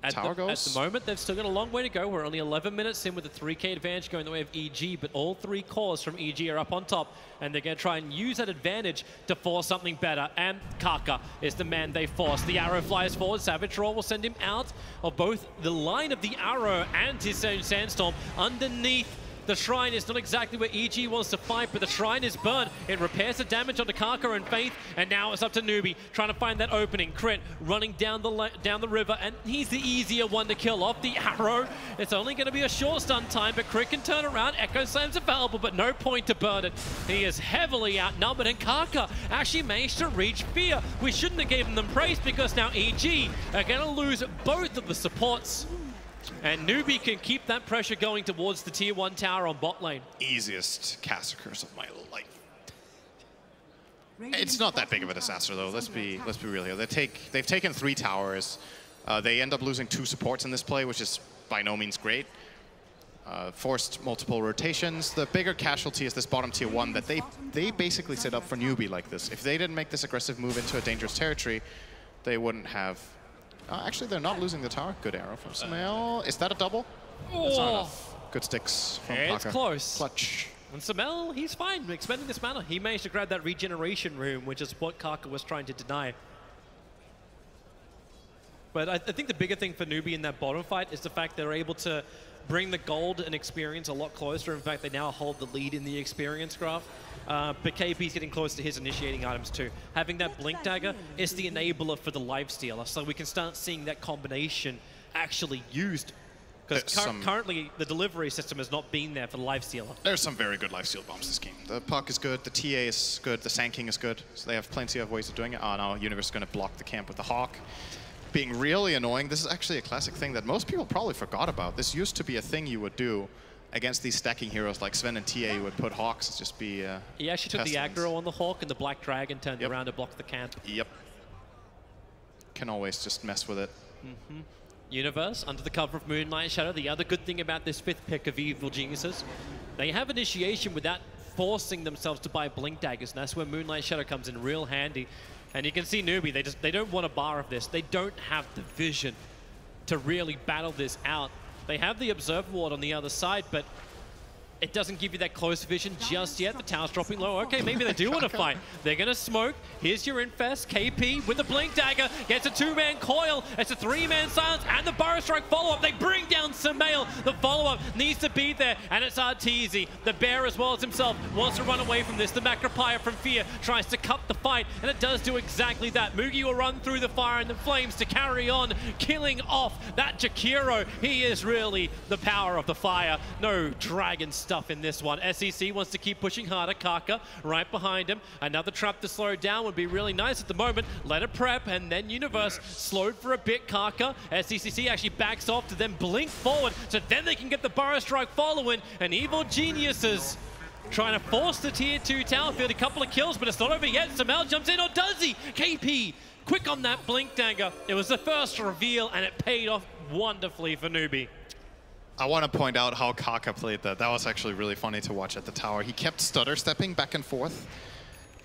at the moment, they've still got a long way to go. We're only 11 minutes in with a 3K advantage going the way of EG, but all 3 cores from EG are up on top, and they're going to try and use that advantage to force something better. And Kaka is the man they force. The arrow flies forward. Savage Roar will send him out of both the line of the arrow and his own Sandstorm underneath. The Shrine is not exactly where EG wants to fight, but the Shrine is burned. It repairs the damage onto Kaka and Faith, and now it's up to Newbee, trying to find that opening. Crit running down the river, and he's the easier one to kill off the arrow. It's only going to be a short stun time, but Crit can turn around. Echo Slam's available, but no point to burn it. He is heavily outnumbered, and Kaka actually managed to reach Fear. We shouldn't have given them praise because now EG are going to lose both of the supports. And Newbee can keep that pressure going towards the tier 1 tower on bot lane. Easiest massacres of my life. It's not that big of a disaster though. Let's be real here. They've taken 3 towers. They end up losing 2 supports in this play, which is by no means great. forced multiple rotations. The bigger casualty is this bottom tier 1 that they basically set up for Newbee like this. If they didn't make this aggressive move into a dangerous territory, they wouldn't have... actually, they're not losing the tower. Good arrow from Samel. Is that a double? That's not enough. Good sticks from It's Paka. close. Clutch. And Samel, he's fine expending this mana. He managed to grab that regeneration room, which is what Kaka was trying to deny. But I think the bigger thing for Newbee in that bottom fight is the fact they're able to bring the gold and experience a lot closer. In fact, they now hold the lead in the experience graph. But KP's getting close to his initiating items too. Having that Blink Dagger is the enabler for the Lifestealer, so we can start seeing that combination actually used. Because currently, the delivery system has not been there for the Lifestealer. There's some very good Lifesteal bombs this game. The puck is good, the TA is good, the Sand King is good. So they have plenty of ways of doing it. Oh, now Universe is going to block the camp with the Hawk. Being really annoying. This is actually a classic thing that most people probably forgot about. This used to be a thing you would do against these stacking heroes like Sven and TA. You would put Hawks, just be he actually took the aggro on the Hawk, and the Black Dragon turned around to block the camp. Yep. Can always just mess with it. Universe, under the cover of Moonlight Shadow. The other good thing about this 5th pick of Evil Geniuses, they have initiation without forcing themselves to buy Blink Daggers, and that's where Moonlight Shadow comes in real handy. And you can see Newbee, they don't want a bar of this. They don't have the vision to really battle this out. They have the Observer Ward on the other side, but it doesn't give you that close vision just yet. The tower's dropping low. Okay, maybe they do want to fight. They're going to smoke. Here's your Infest. KP with the Blink Dagger gets a 2-man coil. It's a 3-man silence and the Burrow Strike follow-up. They bring down Samel. The follow-up needs to be there, and it's Arteezy. The bear as well as himself wants to run away from this. The Macropia from Fear tries to cut the fight, and it does do exactly that. Mugi will run through the fire and the flames to carry on, killing off that Jakiro. He is really the power of the fire. No dragon stuff in this one. SEC wants to keep pushing harder. Kaka right behind him. Another trap to slow down would be really nice at the moment. Let it prep, and then Universe slowed for a bit. Kaka, SECC actually backs off to then blink forward, so then they can get the Burrow Strike following, and Evil Geniuses trying to force the tier 2 tower field. A couple of kills, but it's not over yet. Samel jumps in, or does he? KP, quick on that Blink Dagger. It was the first reveal, and it paid off wonderfully for Newbee. I want to point out how Kaka played that. That was actually really funny to watch at the tower. He kept stutter stepping back and forth.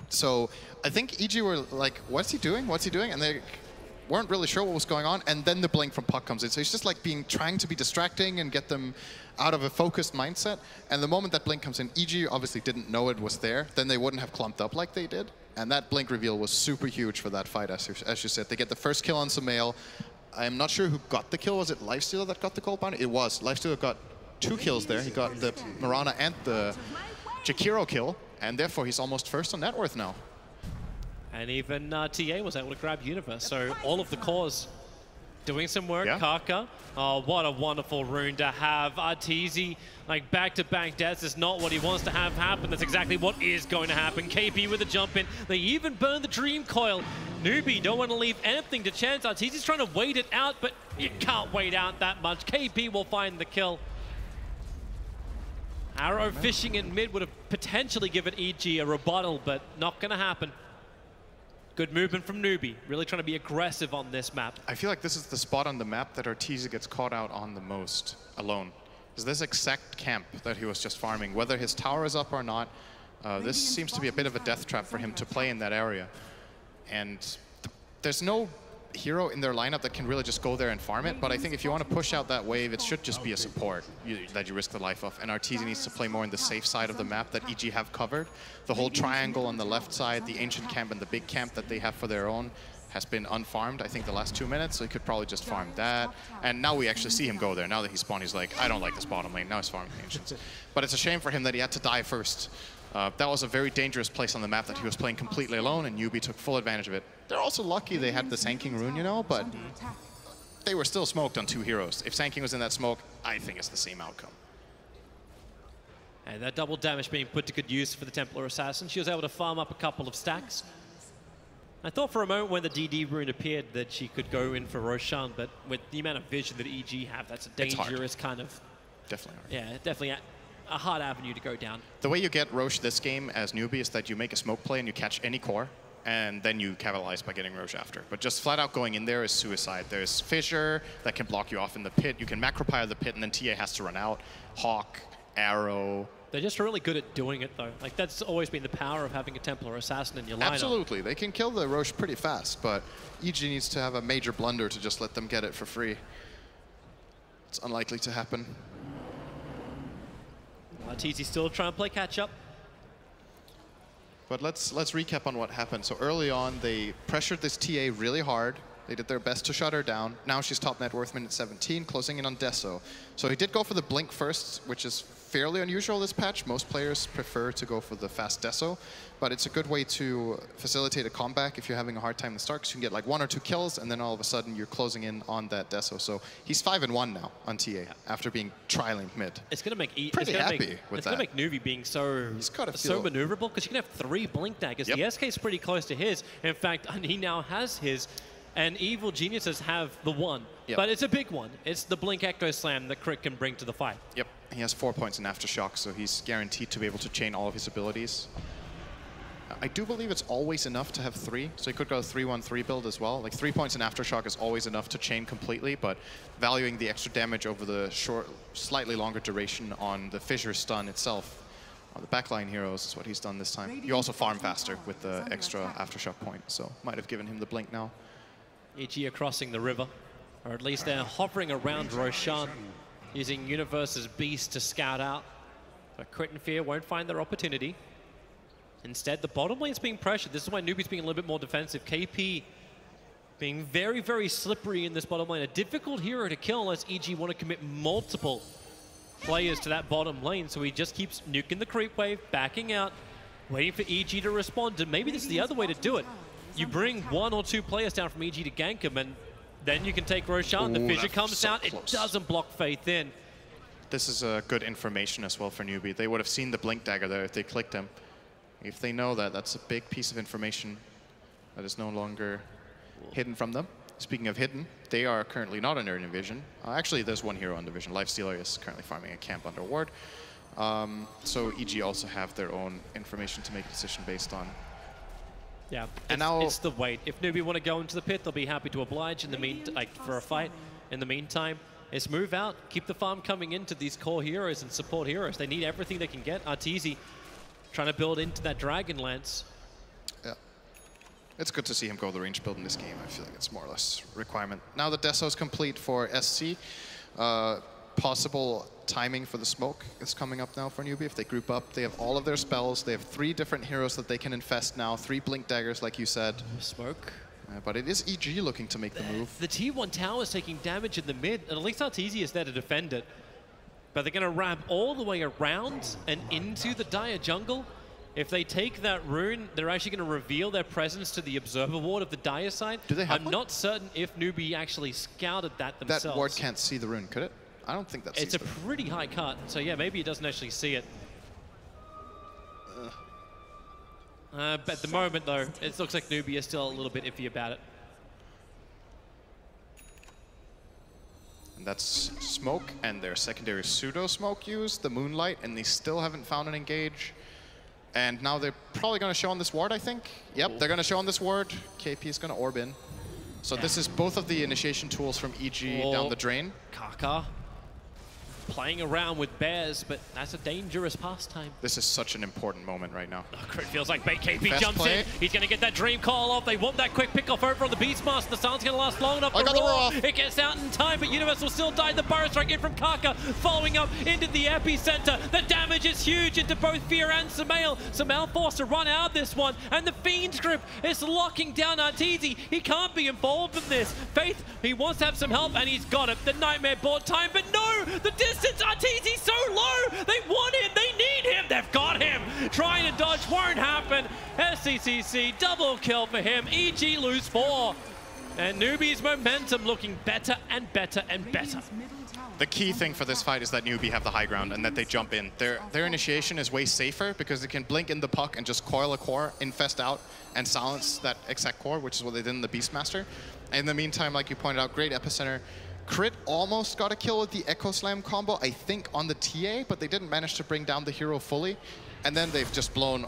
So I think EG were like, what's he doing? What's he doing? And they weren't really sure what was going on. And then the blink from Puck comes in. So he's just like trying to be distracting and get them out of a focused mindset. And the moment that blink comes in, EG obviously didn't know it was there. Then they wouldn't have clumped up like they did. And that blink reveal was super huge for that fight, as you said. They get the first kill on Samel. I'm not sure who got the kill. Was it Lifestealer that got the gold bounty? It was. Lifestealer got 2 kills there. He got the Mirana and the Jakiro kill, and therefore he's almost first on net worth now. And even TA was able to grab Universe. So all of the cores doing some work. Yeah. Kaka, oh, what a wonderful rune to have. Arteezy, like back-to-back deaths is not what he wants to have happen. That's exactly what is going to happen. KP with a jump in. They even burn the Dream Coil. Newbee don't want to leave anything to chance. Arteezy's trying to wait it out, but you can't wait out that much. KP will find the kill. Arrow fishing in mid would have potentially given EG a rebuttal, but not going to happen. Good movement from Newbee, really trying to be aggressive on this map. I feel like this is the spot on the map that Arteezy gets caught out on the most alone. Is this exact camp that he was just farming, whether his tower is up or not, this seems to be a bit of a death trap for him to play in that area. And there's no hero in their lineup that can really just go there and farm it, but I think if you want to push out that wave, it should just be a support that you risk the life of, and Arteezy needs to play more in the safe side of the map that EG have covered. The whole triangle on the left side, the ancient camp and the big camp that they have for their own has been unfarmed, I think, the last 2 minutes, so he could probably just farm that. And now we actually see him go there. Now that he's spawned, he's like, I don't like this bottom lane. Now he's farming the ancients. But it's a shame for him that he had to die first. That was a very dangerous place on the map that he was playing completely alone, and Newbee took full advantage of it. They're also lucky they had the Sand King rune, you know, but they were still smoked on 2 heroes. If Sand King was in that smoke, I think it's the same outcome. And that double damage being put to good use for the Templar Assassin. She was able to farm up a couple of stacks. I thought for a moment when the DD rune appeared that she could go in for Roshan, but with the amount of vision that EG have, that's a dangerous kind of... Definitely hard. Yeah, definitely a hard avenue to go down. The way you get Roche this game as Newbee is that you make a smoke play and you catch any core. and then you capitalize by getting Roche after. But just flat out going in there is suicide. There's Fissure that can block you off in the pit. You can macropire the pit, and then TA has to run out. Hawk, Arrow. They're just really good at doing it, though. Like, that's always been the power of having a Templar Assassin in your lineup. Absolutely. They can kill the Roche pretty fast, but EG needs to have a major blunder to just let them get it for free. It's unlikely to happen. Arteezy still trying to play catch-up. But let's recap on what happened. So early on, they pressured this TA really hard. They did their best to shut her down. Now she's top net worth minute 17, closing in on Deso. So he did go for the blink first, which is fairly unusual this patch. Most players prefer to go for the fast Deso, but it's a good way to facilitate a comeback if you're having a hard time to start, because you can get like 1 or 2 kills, and then all of a sudden you're closing in on that Deso. So he's 5-1 now on TA after being trialing mid. It's going to make pretty happy with that. It's going to make Newbee being so maneuverable, because you can have 3 blink daggers. Yep. The SK is pretty close to his. In fact, he now has his. And Evil Geniuses have the 1, but it's a big one. It's the Blink Echo Slam that Crit can bring to the fight. Yep, he has 4 points in Aftershock, so he's guaranteed to be able to chain all of his abilities. I do believe it's always enough to have 3, so he could go 3-1-3 build as well. Like 3 points in Aftershock is always enough to chain completely, but valuing the extra damage over the short, slightly longer duration on the Fissure stun itself, on the backline heroes, is what he's done this time. You also farm faster with the extra Aftershock point, so might have given him the blink now. EG are crossing the river, or at least they're hovering around Roshan, using Universe's Beast to scout out. But Crit and Fear won't find their opportunity. Instead, the bottom lane's being pressured. This is why Newbee's being a little bit more defensive. KP being very, very slippery in this bottom lane. A difficult hero to kill unless EG want to commit multiple players to that bottom lane. So he just keeps nuking the creep wave, backing out, waiting for EG to respond. And maybe this is the other way to do it. You bring 1 or 2 players down from EG to gank him, and then you can take Roshan. The Fissure comes down. It doesn't block Faith in. This is good information as well for Newbee. They would have seen the blink dagger there if they clicked him. If they know that, that's a big piece of information that is no longer hidden from them. Speaking of hidden, they are currently not under Division. Actually, there's 1 hero on Division. Lifestealer is currently farming a camp under Ward. So EG also have their own information to make a decision based on. Yeah, and now it's the wait. If Newbee want to go into the pit, they'll be happy to oblige in the for a fight. In the meantime, it's move out, keep the farm coming into these core heroes and support heroes. They need everything they can get. Arteezy trying to build into that Dragon Lance. Yeah, it's good to see him go the range build in this game. I feel like it's more or less a requirement. Now the Deso is complete for SC. Possible timing for the smoke is coming up now for Newbee. If they group up, they have all of their spells. They have 3 different heroes that they can infest now. 3 blink daggers, like you said. Smoke. But it is EG looking to make the move. The T1 tower is taking damage in the mid, and at least Arteezy is there to defend it. But they're going to ramp all the way around and into the Dire jungle. If they take that rune, they're actually going to reveal their presence to the Observer Ward of the Dire side. Do they have I'm one? not certain if Newbee actually scouted that themselves. That ward can't see the rune, could it? I don't think that's. It's a pretty high cut, so yeah, maybe it doesn't actually see it. But at the moment, though, it looks like Newbee is still a little bit iffy about it. And that's smoke and their secondary pseudo smoke used, the moonlight, and they still haven't found an engage. And now they're probably going to show on this ward, I think. Yep, they're going to show on this ward. KP is going to orb in. So this is both of the initiation tools from EG down the drain. Kaka playing around with bears, but that's a dangerous pastime. This is such an important moment right now. Oh, Crit feels like bait. KP Best jumps play. in. He's going to get that dream call off. They want that quick pick-off over on the Beastmaster. The silence going to last long enough. I got the roar. It gets out in time, but Universe will still die. The burrow strike in from Kaka, following up into the epicenter. The damage is huge into both Fear and Samael. Samael forced to run out of this one, and the Fiend's grip is locking down Arteezy. He can't be involved in this. Faith, he wants to have some help, and he's got it. The Nightmare bought time, but no! The distance, Arteezy's so low! They want him, they need him, they've got him! Trying to dodge won't happen. SCCC, double kill for him. EG lose 4. And Newbee's momentum looking better and better and better. The key thing for this fight is that Newbee have the high ground and that they jump in. Their initiation is way safer because they can blink in the puck and just coil a core, infest out, and silence that exact core, which is what they did in the Beastmaster. And in the meantime, like you pointed out, great epicenter. Crit almost got a kill with the Echo Slam combo, I think, on the TA, but they didn't manage to bring down the hero fully. And then they've just blown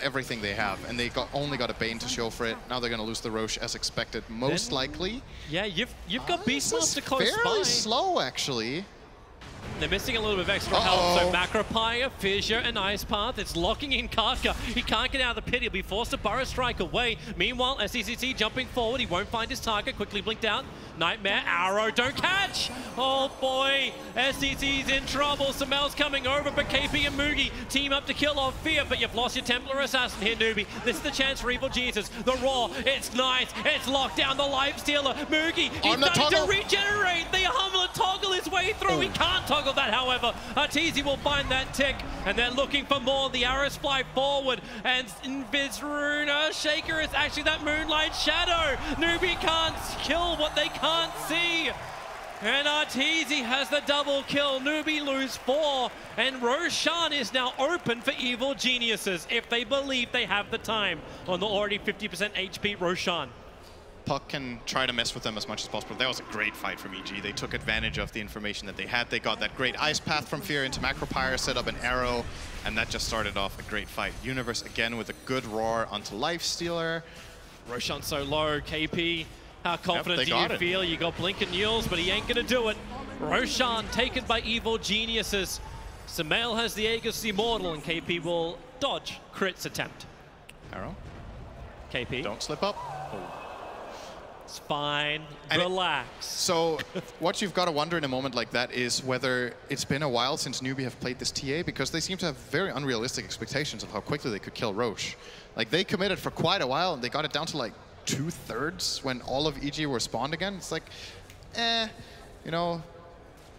everything they have, and they only got a Bane to show for it. Now they're going to lose the Roche as expected, most likely. Yeah, you've got Beastmaster close by. Fairly slow, actually. They're missing a little bit of extra health, so Macropire, Fissure, and Ice Path. It's locking in Karka. He can't get out of the pit. He'll be forced to Burrow Strike away. Meanwhile, SCCC jumping forward. He won't find his target. Quickly blinked out. Nightmare, Arrow, don't catch! Oh boy, SCC's in trouble. Samel's coming over, but KP and Mugi team up to kill off Fear, but you've lost your Templar Assassin here, Newbee. This is the chance for Evil Geniuses. The Raw, it's nice. It's locked down the Life Stealer. Mugi, he's starting to regenerate. The Humble toggle his way through. He can't toggle that, however. Arteezy will find that tick, and they're looking for more. The arrows fly forward, and Vizruna Shaker is actually that Moonlight Shadow. Newbee can't kill what they can't see. And Arteezy has the double kill. Newbee lose 4, and Roshan is now open for Evil Geniuses if they believe they have the time on the already 50% HP Roshan. Puck can try to mess with them as much as possible. That was a great fight from EG. They took advantage of the information that they had. They got that great Ice Path from Fear into Macropire, set up an arrow, and that just started off a great fight. Universe again with a good roar onto Lifestealer. Roshan so low. KP, how confident do you feel? You got Blink and Yules, but he ain't gonna do it. Roshan taken by Evil Geniuses. Samel has the Aegis Immortal, and KP will dodge Crit's attempt. Arrow. KP. Don't slip up. It's fine. Relax. So what you've got to wonder in a moment like that is whether it's been a while since Newbee have played this TA, because they seem to have very unrealistic expectations of how quickly they could kill Roche. Like, they committed for quite a while, and they got it down to like 2/3 when all of EG were spawned again. It's like, you know,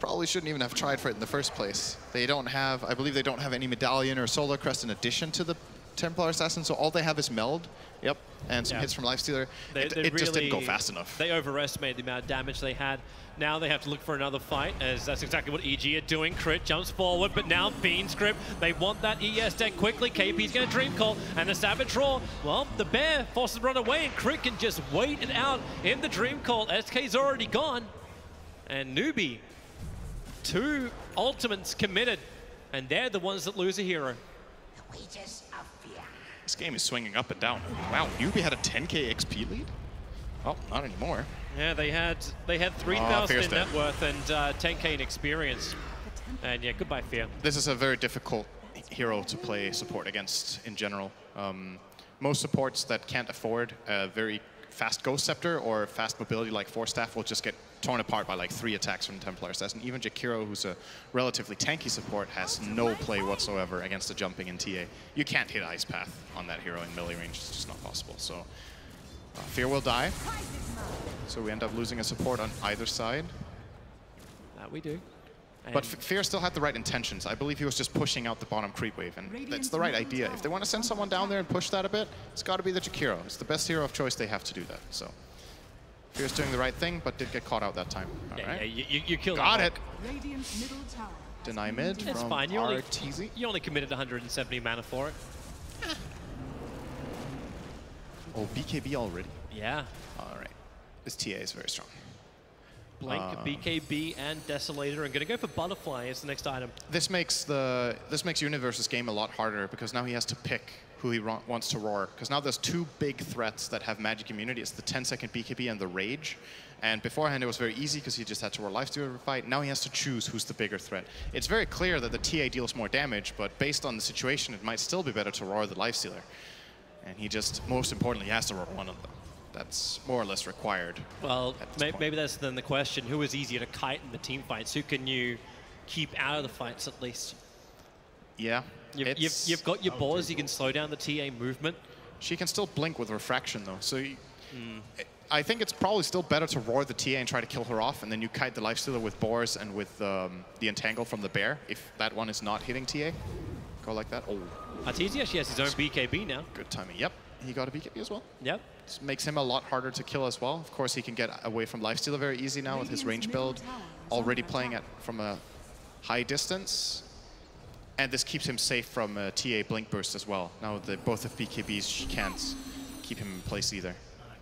probably shouldn't even have tried for it in the first place. They don't have, I believe they don't have any Medallion or Solar Crest in addition to the Templar Assassin, so all they have is Meld. Yep, and some hits from Lifestealer. It really, just didn't go fast enough. They overestimated the amount of damage they had. Now they have to look for another fight, as that's exactly what EG are doing. Crit jumps forward, but now Bean's grip. They want that ES deck quickly. KP's going to Dream Call, and the Savage Roar. Well, the Bear forces to run away, and Crit can just wait it out in the Dream Call. SK's already gone, and Newbee, 2 ultimates committed, and they're the ones that lose a hero. This game is swinging up and down. Wow, Newbee had a 10k XP lead? Oh, not anymore. Yeah, they had 3,000 in net worth and 10k in experience. And yeah, goodbye Fear. This is a very difficult hero to play support against in general. Most supports that can't afford a very fast Ghost Scepter or fast mobility like Force Staff will just get torn apart by like 3 attacks from Templar Assassin. Even Jakiro, who's a relatively tanky support, has no play whatsoever against the jumping in TA. You can't hit Ice Path on that hero in melee range. It's just not possible. So Fear will die. So we end up losing a support on either side. That we do. But Fear still had the right intentions. I believe he was just pushing out the bottom creep wave, and that's the right idea. If they want to send someone down there and push that a bit, it's got to be the Jakiro. It's the best hero of choice they have to do that. So Fear's doing the right thing, but did get caught out that time. All right. You killed Got it. Radiant middle tower. Deny mid It's from fine. You only committed 170 mana for it. Oh, BKB already? Yeah. All right. This TA is very strong. Blink, BKB, and Desolator. I'm going to go for Butterfly as the next item. This makes Universe's game a lot harder, because now he has to pick who he wants to roar. Because now there's 2 big threats that have magic immunity. It's the 10-second BKB and the Rage. And beforehand it was very easy because he just had to roar Lifestealer every fight. Now he has to choose who's the bigger threat. It's very clear that the TA deals more damage, but based on the situation, it might still be better to roar the Lifestealer. And he just, most importantly, he has to roar one of them. That's more or less required. Well, maybe that's then the question. Who is easier to kite in the team fights? Who can you keep out of the fights at least? Yeah. You've got your boars. You can slow down the TA movement. She can still blink with Refraction, though. So I think it's probably still better to roar the TA and try to kill her off, and then you kite the Lifestealer with boars and with the Entangle from the Bear, if that one is not hitting TA. Go like that. Oh. Arteezy actually has his own BKB now. Good timing. Yep. He got a BKB as well. Yep. This makes him a lot harder to kill as well. Of course, he can get away from Lifestealer very easy now with his range build, already playing from a high distance. And this keeps him safe from TA Blink Burst as well. Now that both of BKBs, she can't keep him in place either.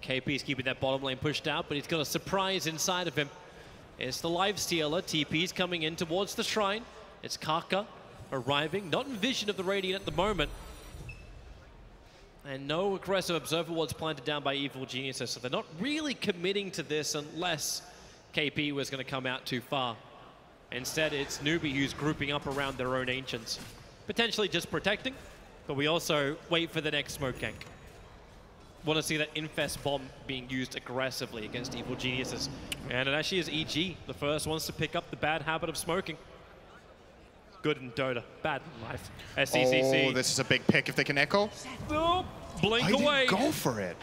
KP's keeping that bottom lane pushed out, but he's got a surprise inside of him. It's the live stealer. TP's coming in towards the shrine. It's Kaka arriving, not in vision of the Radiant at the moment. And no aggressive observer wards planted down by Evil Geniuses, so they're not really committing to this unless KP was going to come out too far. Instead, it's Newbee who's grouping up around their own Ancients. Potentially just protecting, but we also wait for the next smoke gank. Want to see that Infest bomb being used aggressively against Evil Geniuses. And it actually is EG, the first ones to pick up the bad habit of smoking. Good in Dota, bad in life. SCCC. Oh, this is a big pick if they can echo. Oh, blink away. Didn't go for it.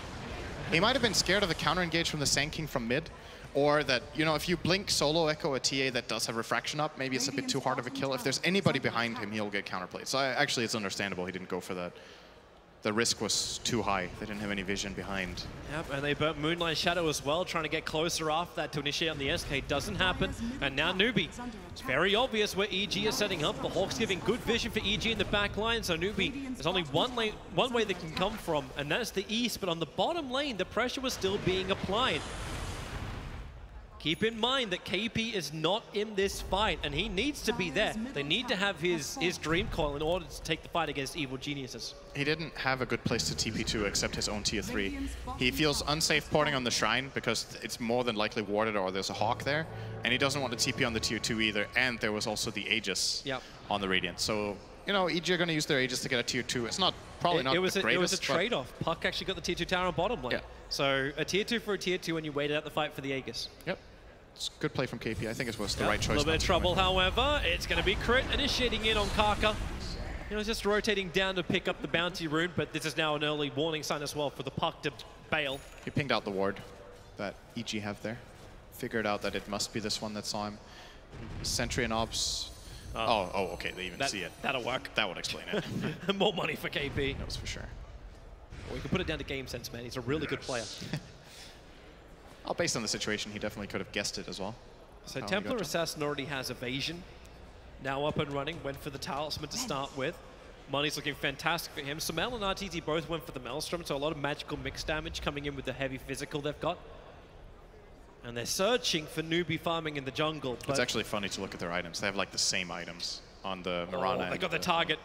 He might have been scared of the counter engage from the Sand King from mid. Or that, you know, if you blink solo echo a TA that does have refraction up, maybe it's a bit too hard of a kill. If there's anybody behind him, he'll get counterplayed. So actually, it's understandable he didn't go for that. The risk was too high. They didn't have any vision behind. Yep, and they burnt Moonlight Shadow as well, trying to get closer after that to initiate on the SK. Doesn't happen. And now Newbee. It's very obvious where EG is setting up. The Hawks giving good vision for EG in the back line. So Newbee, there's only one way they can come from, and that's the east. But on the bottom lane, the pressure was still being applied. Keep in mind that KP is not in this fight, and he needs to be there. They need to have his Dream Coil in order to take the fight against Evil Geniuses. He didn't have a good place to TP to except his own tier 3. He feels unsafe porting on the Shrine because it's more than likely warded or there's a Hawk there, and he doesn't want to TP on the tier 2 either, and there was also the Aegis on the Radiant. So, you know, EG are going to use their Aegis to get a tier 2. It's probably not the greatest. It was a trade-off. Puck actually got the tier 2 tower on bottom lane. Yeah. So a tier 2 for a tier 2, and you waited out the fight for the Aegis. Yep. It's a good play from KP. I think it was the right choice. A little bit of trouble, however. It's going to be Crit initiating in on Kaka. You know, just rotating down to pick up the bounty rune, but this is now an early warning sign as well for the Puck to bail. He pinged out the ward that EG have there. Figured out that it must be this one that saw him. Sentry and Ops. Oh, okay, they even see it. That'll work. That would explain it. More money for KP. That was for sure. Well, we can put it down to game sense, man. He's a really good player. Well, based on the situation, he definitely could have guessed it as well. So Templar Assassin already has evasion. Now up and running, went for the Talisman to start with. Money's looking fantastic for him. Sumail and RTT both went for the Maelstrom, so a lot of magical mix damage coming in with the heavy physical they've got. And they're searching for Newbee farming in the jungle. It's actually funny to look at their items. They have like the same items on the Mirana. They got the target.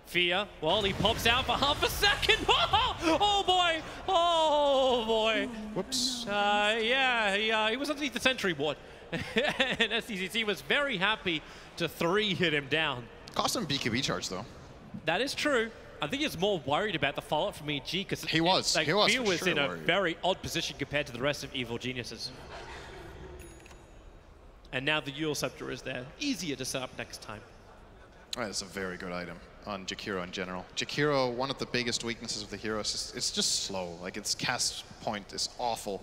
Fear. Well, he pops out for half a second. Oh boy! Oh boy! Whoops. Yeah, he was underneath the sentry ward. And SCCC was very happy to 3-hit him down. Cost him BKB charge though. That is true. I think he's more worried about the follow-up from EG because he was in a very odd position compared to the rest of Evil Geniuses. And now the Eul Scepter is there. Easier to set up next time. That's a very good item on Jakiro in general. Jakiro, one of the biggest weaknesses of the hero, it's just slow. Like, its cast point is awful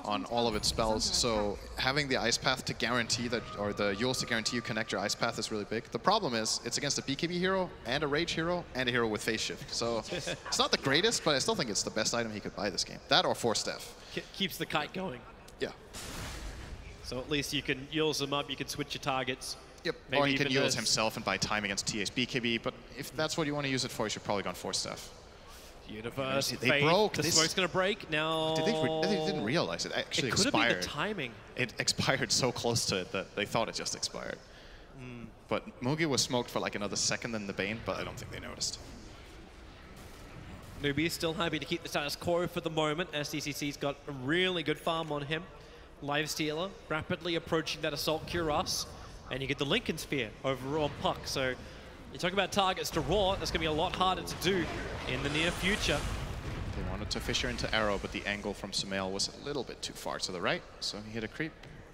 on all of its spells. So having the Ice Path to guarantee that, or the Euls to guarantee you connect your Ice Path is really big. The problem is it's against a BKB hero and a Rage hero and a hero with Phase Shift. So it's not the greatest, but I still think it's the best item he could buy this game. That or Force Staff. Keeps the kite going. Yeah. So at least you can Euls them up, you can switch your targets. Yep, Maybe or he can use himself and buy time against TA's BKB, but if that's what you want to use it for, you should probably go on Force Staff. Universe, they broke. The smoke's going to break now. They didn't realize it actually expired. It could have been the timing. It expired so close to it that they thought it just expired. But Mugi was smoked for like another second than the Bane, but I don't think they noticed. Newbee is still happy to keep the status quo for the moment. SDCC's got a really good farm on him. Live Stealer rapidly approaching that Assault Cuirass. And you get the Lincoln Sphere over on Puck. So you talk about targets to Raw, that's going to be a lot harder to do in the near future. They wanted to Fissure into Arrow, but the angle from Sumail was a little bit too far to the right, so he hit a creep.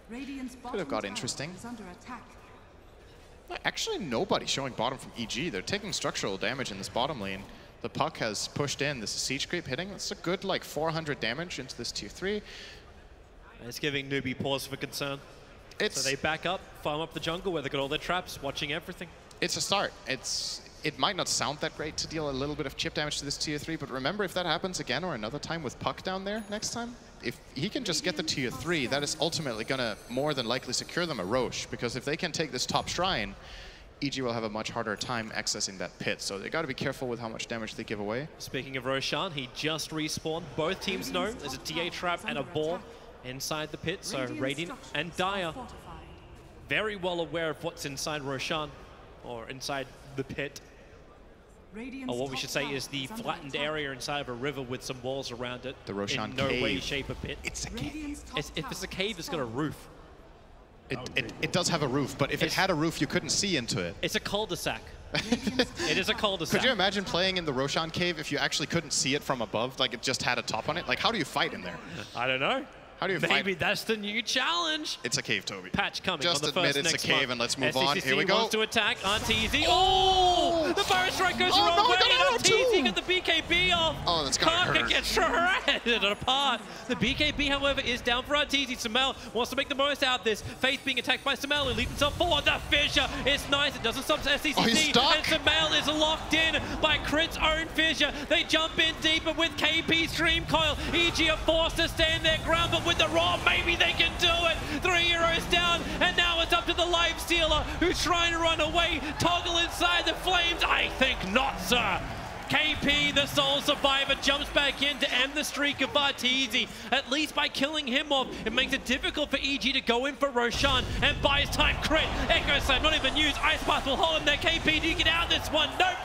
Could have got interesting. Actually, nobody showing bottom from EG. They're taking structural damage in this bottom lane. The Puck has pushed in. This is Siege Creep hitting. That's a good, like, 400 damage into this tier 3. It's giving Newbee pause for concern. So they back up, farm up the jungle where they got all their traps, watching everything. It's a start. It might not sound that great to deal a little bit of chip damage to this tier 3, but remember, if that happens again or another time with Puck down there next time, if he can just get the tier 3, that is ultimately going to more than likely secure them a Roche, because if they can take this top shrine, EG will have a much harder time accessing that pit. So they got to be careful with how much damage they give away. Speaking of Roshan, he just respawned. Both teams know there's a TA trap and a ball inside the pit. So Radiant and Dire very well aware of what's inside Roshan, or inside the pit. Or what we should say is the flattened area inside of a river with some walls around it. The Roshan in no cave. way, shape, or pit. It's a cave. If it's a cave, it's got a roof. It does have a roof, but if it had a roof, you couldn't see into it. It's a cul-de-sac. It is a cul-de-sac. Could you imagine playing in the Roshan cave if you actually couldn't see it from above, like it just had a top on it? Like, how do you fight in there? I don't know. How do you fight? Maybe that's the new challenge. It's a cave, Toby. Patch coming Just on the admit first it's next a cave month. and let's move SCCC on. Here we go. wants to attack RTZ. Oh! The Burrow Strike goes the wrong no, way. we got RTZ R2. got the BKB off. Oh, that's gonna Karka hurt. gets shredded apart. The BKB, however, is down for RTZ. Samel wants to make the most out of this. Faith being attacked by Samel, who leads himself forward. The fissure. It's nice. It doesn't stop SCCC. Oh, he's stuck. And Samel is locked in by Crit's own fissure. They jump in deeper with KP Stream Coil. EG are forced to stand their ground, but with the Raw, maybe they can do it. 3 euros down, and now it's up to the Life Stealer, who's trying to run away. Toggle inside the flames. I think not, sir. KP, the sole survivor, jumps back in to end the streak of Bartizi. At least by killing him off, it makes it difficult for EG to go in for Roshan and buys time. Crit, Echo Slam, not even used. Ice Path will hold him there. KP, do you get out of this one? Nope.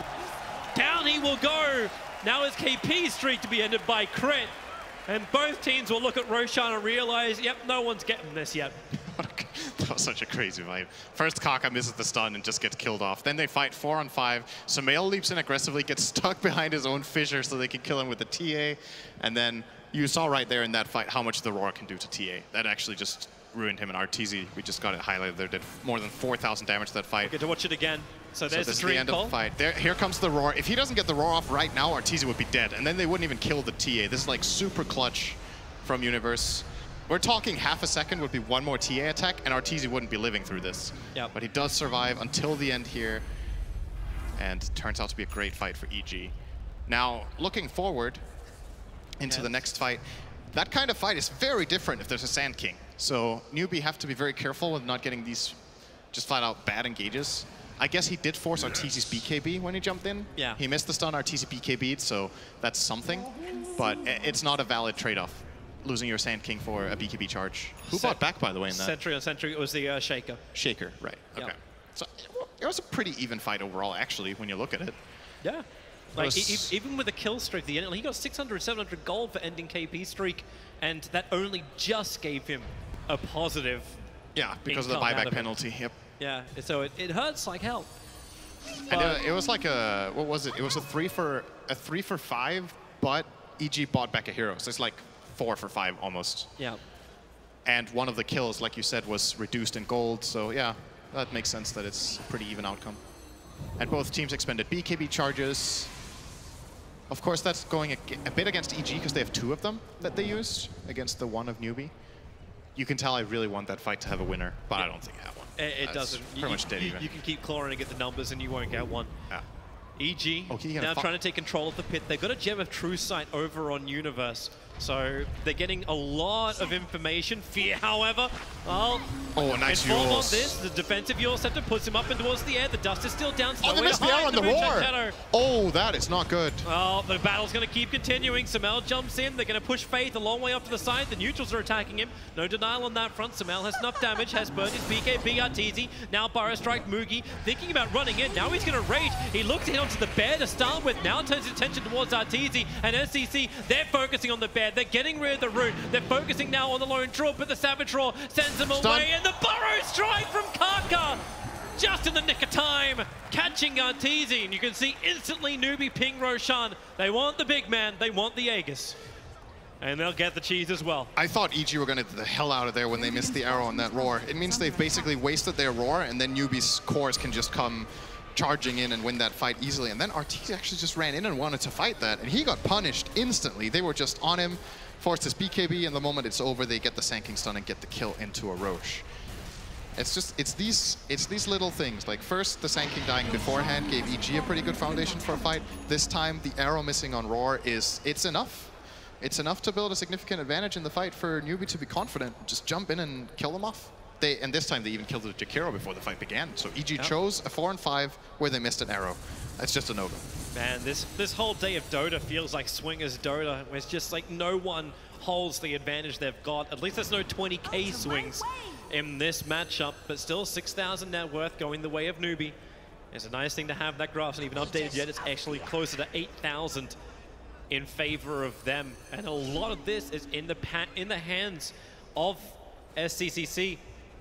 Down he will go. Now is KP's streak to be ended by Crit. And both teams will look at Roshan and realize, yep, no one's getting this yet. That was such a crazy fight. First, Kaka misses the stun and just gets killed off. Then they fight 4-on-5. Sumail leaps in aggressively, gets stuck behind his own fissure so they can kill him with the TA. And then you saw right there in that fight how much the Roar can do to TA. That actually just ruined him. And RTZ, we just got it highlighted there, did more than 4,000 damage to that fight. Get to watch it again. So there's this the is the stream end call. of the fight. Here comes the Roar. If he doesn't get the Roar off right now, RTZ would be dead. And then they wouldn't even kill the TA. This is like super clutch from Universe. We're talking half a second would be one more TA attack, and Arteezy wouldn't be living through this. Yep. But he does survive until the end here, and turns out to be a great fight for EG. Now, looking forward into the next fight, that kind of fight is very different if there's a Sand King. So Newbee have to be very careful with not getting these just flat out bad engages. I guess he did force Arteezy's BKB when he jumped in. Yeah. He missed the stun, Arteezy BKB'd, so that's something. But it's not a valid trade-off, losing your Sand King for a BKB charge. Who bought back, by the way, in that? Sentry on Sentry, it was the Shaker. Shaker, right. Okay. Yeah. So it was a pretty even fight overall, actually, when you look at it. Yeah. Like, even with the kill streak, he got 600, 700 gold for ending KP streak, and that only just gave him a positive. Yeah, because of the income out buyback of it. penalty. Yep. Yeah, so it hurts like hell. And it was like a, what was it? It was a 3 for 5, but EG bought back a hero, so it's like 4 for 5 almost. Yeah. And one of the kills, like you said, was reduced in gold, so yeah, that makes sense that it's a pretty even outcome. And both teams expended BKB charges. Of course, that's going a bit against EG because they have 2 of them that they used against the 1 of Newbee. You can tell I really want that fight to have a winner, but I don't think I have one. It That's doesn't. pretty much dead even. You can keep clawing and get the numbers and you won't get one. Yeah. EG Oh, now trying to take control of the pit. They've got a Gem of True Sight over on Universe. So they're getting a lot of information. Fear, however, well, Oh, nice informed on Yules. this. The defensive Yule Scepter puts him up and towards the air. The dust is still down. Oh, they missed the arrow on the Roar! Oh, that is not good. Oh, the battle's going to keep continuing. Samel jumps in. They're going to push Faith a long way off to the side. The neutrals are attacking him. No denial on that front. Samel has enough damage. Has burned his BKB Arteezy. Now Burrow Strike Mugi. Thinking about running in. Now he's going to rage. He looks to hit onto the bear to start with. Now turns his attention towards Arteezy. And SCC, they're focusing on the bear. They're getting rid of the root. They're focusing now on the lone troll, but the Savage Roar sends him away. And the Burrow Strike from Karka. Just in the nick of time, catching Arteezy, and you can see instantly Newbee ping Roshan. They want the big man, they want the Aegis. And they'll get the cheese as well. I thought EG were going to get the hell out of there when they missed the arrow on that Roar. It means they've basically wasted their Roar, and then Newbee's cores can just come charging in and win that fight easily. And then Arteezy actually just ran in and wanted to fight that, and he got punished instantly. They were just on him, forced his BKB, and the moment it's over, they get the Sand King stun and get the kill into a Roche. It's these little things. Like first, the Sand King dying beforehand gave EG a pretty good foundation for a fight. This time, the arrow missing on Roar it's enough. It's enough to build a significant advantage in the fight for Newbee to be confident. Just jump in and kill them off. And this time they even killed the Jakiro before the fight began. So EG chose a 4-on-5 where they missed an arrow. That's just a no-go. Man, this whole day of Dota feels like swingers Dota, where it's just like no one holds the advantage they've got. At least there's no 20k swings in this matchup, but still 6,000 net worth going the way of Newbee. It's a nice thing to have. That graph's not even updated yet. It's actually closer to 8,000 in favor of them, and a lot of this is in the hands of SCCC.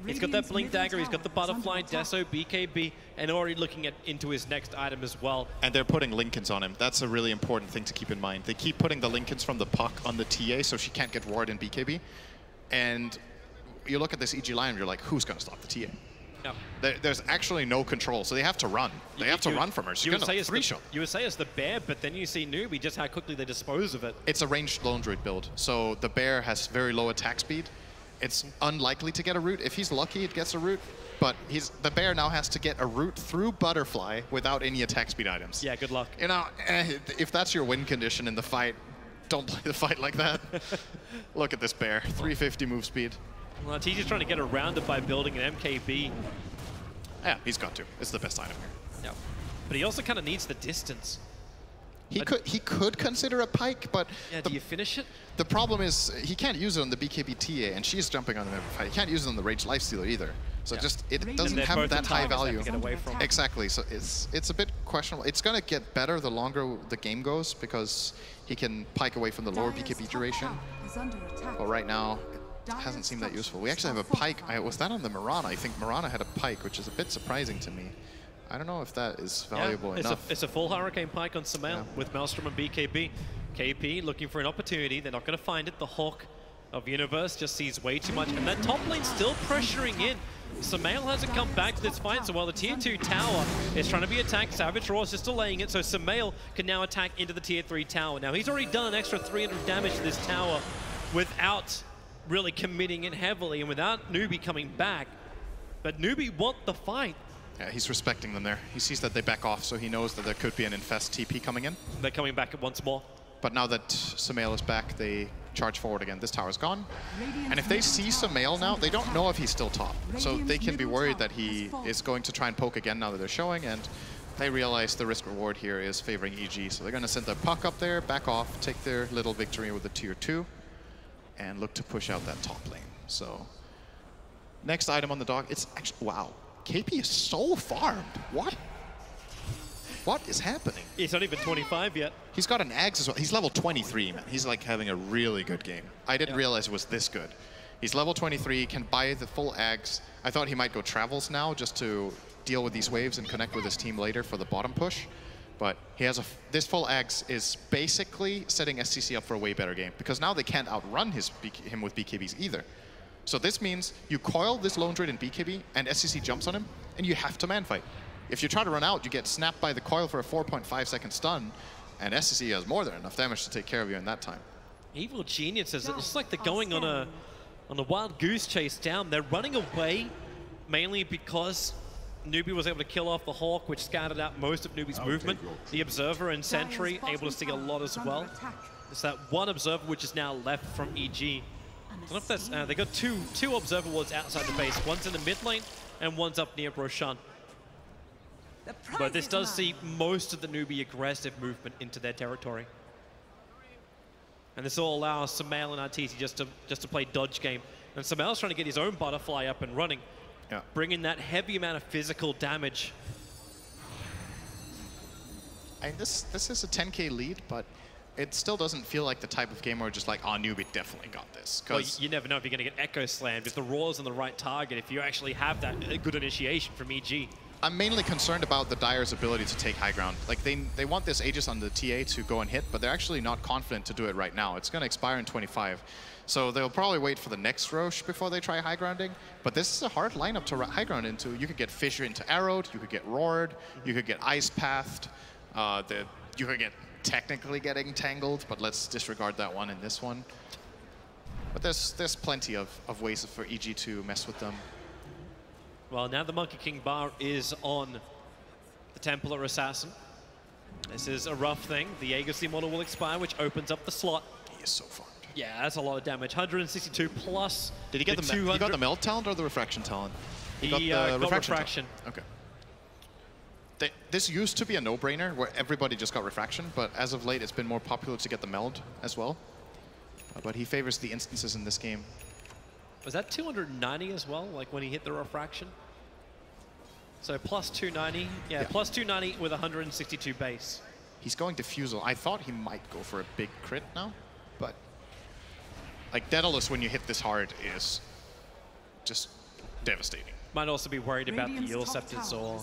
He's got that Blink Dagger, he's got the Butterfly, Deso, BKB, and already looking into his next item as well. And they're putting Lincolns on him. That's a really important thing to keep in mind. They keep putting the Lincolns from the puck on the TA so she can't get ward in BKB. And you look at this EG line, you're like, who's going to stop the TA? Yep. There's actually no control, so they have to run. They have to run from her. She's going to three-shot. You would say it's the bear, but then you see Newbee, just how quickly they dispose of it. It's a ranged lone druid build, so the bear has very low attack speed. It's unlikely to get a root. If he's lucky, it gets a root. But the bear now has to get a root through Butterfly without any attack speed items. Yeah, good luck. You know, if that's your win condition in the fight, don't play the fight like that. Look at this bear, 350 move speed. Well, TG's trying to get around it by building an MKB. Yeah, he's got to. It's the best item here. Yeah. But he also kind of needs the distance. He could consider a pike, but yeah, do you finish it? The problem is he can't use it on the BKB TA, and she's jumping on him every fight. He can't use it on the Rage Lifestealer either. So just it doesn't have that high value. To get away from. Exactly. So it's a bit questionable. It's gonna get better the longer the game goes because he can pike away from the lower BKB duration. But right now, it hasn't seemed that useful. We actually have a pike. Was that on the Mirana? I think Mirana had a pike, which is a bit surprising to me. I don't know if that is valuable enough. It's a full Hurricane Pike on Samael with Maelstrom and BKB. KP looking for an opportunity. They're not going to find it. The Hawk of Universe just sees way too much. And that top lane still pressuring in. Samael hasn't come back to this fight, so while the tier 2 tower is trying to be attacked, Savage Roar is just delaying it, so Samael can now attack into the tier 3 tower. Now, he's already done an extra 300 damage to this tower without really committing it heavily and without Newbee coming back. But Newbee want the fight. Yeah, he's respecting them there. He sees that they back off, so he knows that there could be an Infest TP coming in. They're coming back once more. But now that Samael is back, they charge forward again. This tower's gone. And if they see Samael now, they don't know if he's still top. So they can be worried that he is going to try and poke again now that they're showing, and they realize the risk reward here is favoring EG. So they're going to send their puck up there, back off, take their little victory with the tier 2, and look to push out that top lane. So next item on the dock, it's actually, wow. KP is so farmed. What? What is happening? He's not even 25 yet. He's got an Axe as well. He's level 23, man. He's like having a really good game. I didn't realize it was this good. He's level 23, can buy the full Axe. I thought he might go Travels now just to deal with these waves and connect with his team later for the bottom push. But he has this full Axe is basically setting SCC up for a way better game because now they can't outrun him with BKBs either. So this means you coil this lone druid in BKB and SCC jumps on him and you have to man fight. If you try to run out, you get snapped by the coil for a 4.5 second stun and SCC has more than enough damage to take care of you in that time. Evil Geniuses, it looks like they're going on a wild goose chase down. They're running away mainly because Newbee was able to kill off the Hawk, which scattered out most of Newbee's movement. The Observer and Sentry able to see a lot as well. It's that one Observer which is now left from EG. I don't know if that's, they got two Observer wards outside the base. One's in the mid lane and one's up near Roshan. But this does see most of the Newbee aggressive movement into their territory. And this will allow Samael and Arteezy just to play dodge game. And Samael's trying to get his own Butterfly up and running, bringing that heavy amount of physical damage. This is a 10k lead, but it still doesn't feel like the type of game where just like, oh, Newbee definitely got this. Well, you never know if you're going to get Echo Slammed. If the Roar's on the right target, if you actually have that good initiation from EG. I'm mainly concerned about the Dire's ability to take high ground. Like they want this Aegis on the TA to go and hit, but they're actually not confident to do it right now. It's going to expire in 25. So they'll probably wait for the next Roche before they try high grounding. But this is a hard lineup to high ground into. You could get Fissure into Arrowed, you could get Roared, you could get Ice Pathed, you could get technically getting Tangled, but let's disregard that one in this one. But there's plenty of ways for EG to mess with them. Well, now the Monkey King bar is on the Templar Assassin. This is a rough thing. The Aegis model will expire, which opens up the slot. He is so farmed. Yeah, that's a lot of damage. 162 plus. Did he get the 200? He got the Melt talent or the Refraction talent? He got Refraction. Okay. This used to be a no-brainer where everybody just got refraction, but as of late it's been more popular to get the meld as well. But he favors the instances in this game. Was that 290 as well, like when he hit the refraction? So plus 290, yeah, plus 290 with 162 base. He's going Diffusal. I thought he might go for a big crit now, but like Daedalus when you hit this hard is just devastating. Might also be worried about the Yule Scepters or...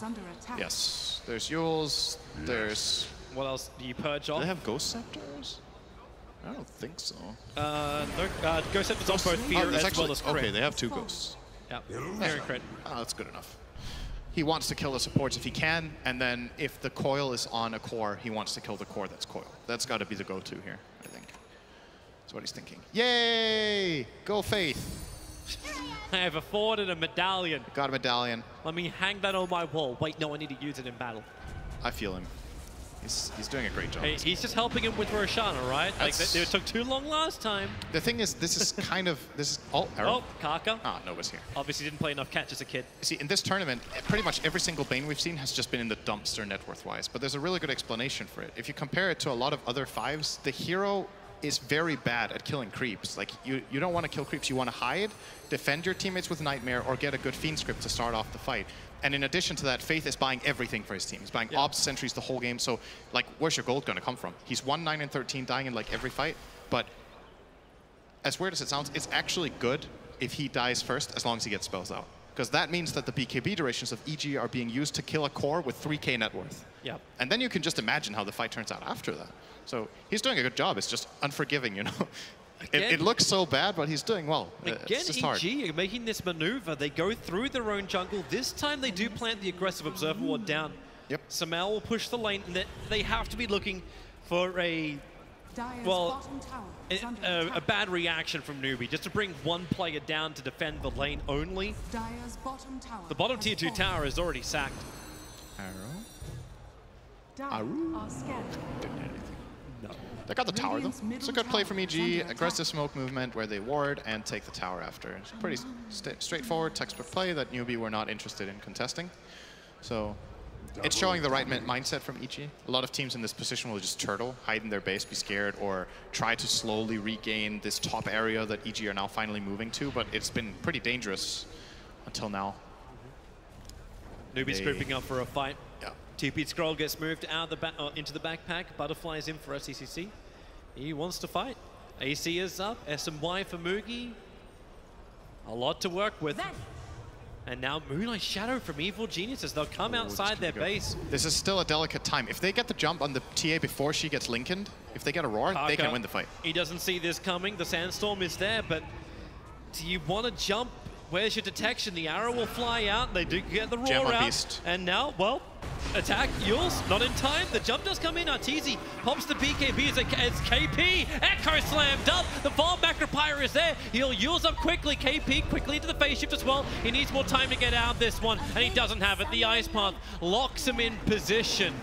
Yes, there's Yules, there's... What else do you purge Do off? they have Ghost Scepters? I don't think so. No, Ghost Scepters on both Fear as well as Crit. Okay, they have 2 Ghosts. Yeah, Fear and Crit. Oh, that's good enough. He wants to kill the supports if he can, and then if the coil is on a core, he wants to kill the core that's coil. That's got to be the go-to here, I think. That's what he's thinking. Yay! Go Faith! I have a forward and a medallion. Got a medallion. Let me hang that on my wall. Wait, no, I need to use it in battle. I feel him. He's doing a great job. Hey, he's just helping him with Roshana, right? Like, it took too long last time. The thing is, this is kind of... Oh, arrow. Oh, Kaka. Ah, Nova's here. Obviously didn't play enough catch as a kid. See, in this tournament, pretty much every single Bane we've seen has just been in the dumpster net worth-wise, but there's a really good explanation for it. If you compare it to a lot of other 5s, the hero is very bad at killing creeps. Like, you don't want to kill creeps, you want to hide, defend your teammates with Nightmare, or get a good Fiend script to start off the fight. And in addition to that, Faith is buying everything for his team. He's buying Ops, Sentries the whole game, so, like, where's your gold going to come from? He's 1, 9, and 13, dying in, like, every fight, but as weird as it sounds, it's actually good if he dies first, as long as he gets spells out. Because that means that the BKB durations of EG are being used to kill a core with 3k net worth. Yeah. And then you can just imagine how the fight turns out after that. So he's doing a good job. It's just unforgiving, you know. It looks so bad, but he's doing well. Again, EG are making this maneuver. They go through their own jungle. This time they do plant the aggressive Observer Ward down. Yep. Samel will push the lane, and they have to be looking for a bad reaction from Newbee, just to bring one player down to defend the lane only. The bottom tier 2 tower is already sacked. Arrow? No. They got the tower, though. It's a good play from EG. Aggressive smoke movement where they ward and take the tower after. It's pretty straightforward, textbook play that Newbee were not interested in contesting. So it's showing the right mindset from EG. A lot of teams in this position will just turtle, hide in their base, be scared, or try to slowly regain this top area that EG are now finally moving to, but it's been pretty dangerous until now. Newbee's grouping up for a fight. Yeah. TP Scroll gets moved out into the backpack. Butterfly's in for SCCC. He wants to fight. AC is up. SMY for Mugi. A lot to work with. And now Moonlight Shadow from Evil Geniuses. They'll come outside their base. This is still a delicate time. If they get the jump on the TA before she gets Linkened, if they get a roar, they can win the fight. He doesn't see this coming. The Sandstorm is there, but do you want to jump? Where's your detection? The arrow will fly out. They do get the roar out. Beast. And now, well, attack Yules, not in time. The jump does come in. Arteezy pops the BKB as KP. Echo slammed up. The fall back Pyre is there. He'll Yules up quickly. KP quickly into the phase shift as well. He needs more time to get out of this one, and he doesn't have it. The Ice Path locks him in position.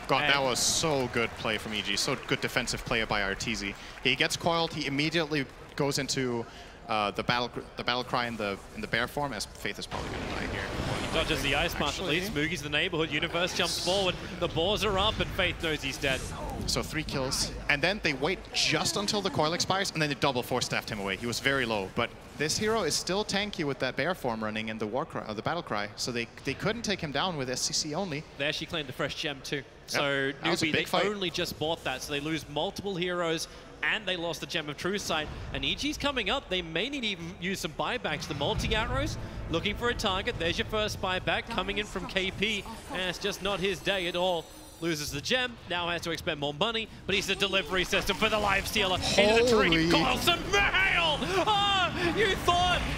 God, that was so good play from EG. So good defensive play by Arteezy. He gets coiled. He immediately goes into the battle cry in the bear form, as Faith is probably going to die here. He dodges the Ice Path at least. Mugi's the neighborhood. Universe jumps forward. The boars are up, and Faith knows he's dead. So 3 kills, and then they wait just until the coil expires, and then they double force-staffed him away. He was very low, but this hero is still tanky with that bear form running and the war cry, the battle cry, so they couldn't take him down with SCC only. They actually claimed the fresh gem too. So Newbee, they only just bought that, so they lose multiple heroes, and they lost the Gem of True Sight. And EG's coming up. They may need to even use some buybacks. The multi-arrows looking for a target. There's your first buyback coming in from KP, and it's just not his day at all. Loses the gem, now has to expend more money, but he's the delivery system for the Lifestealer into the Dream Colossus Mail! Oh,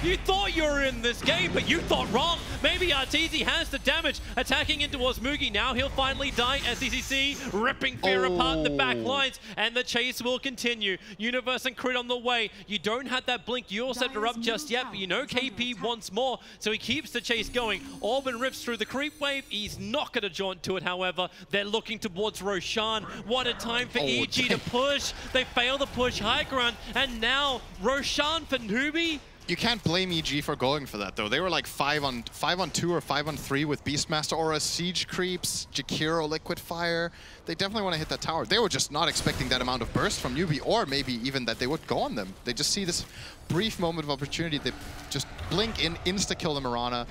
you thought you were in this game, but you thought wrong. Maybe Arteezy has the damage, attacking in towards Mugi. Now he'll finally die. SCCC ripping Fear apart in the back lines, and the chase will continue. Universe and Crit on the way. You don't have that blink Yule Scepter up just yet, but you know KP wants more, so he keeps the chase going. Orban rips through the creep wave. He's not going to jaunt to it, however. They're looking towards Roshan. What a time for EG to push. They fail the push high ground, and now Roshan for Newbee. You can't blame EG for going for that, though. They were like 5 on 2 or 5 on 3 with Beastmaster Aura, Siege Creeps, Jakiro, Liquid Fire. They definitely want to hit that tower. They were just not expecting that amount of burst from Newbee, or maybe even that they would go on them. They just see this brief moment of opportunity. They just blink in, insta-kill the Mirana.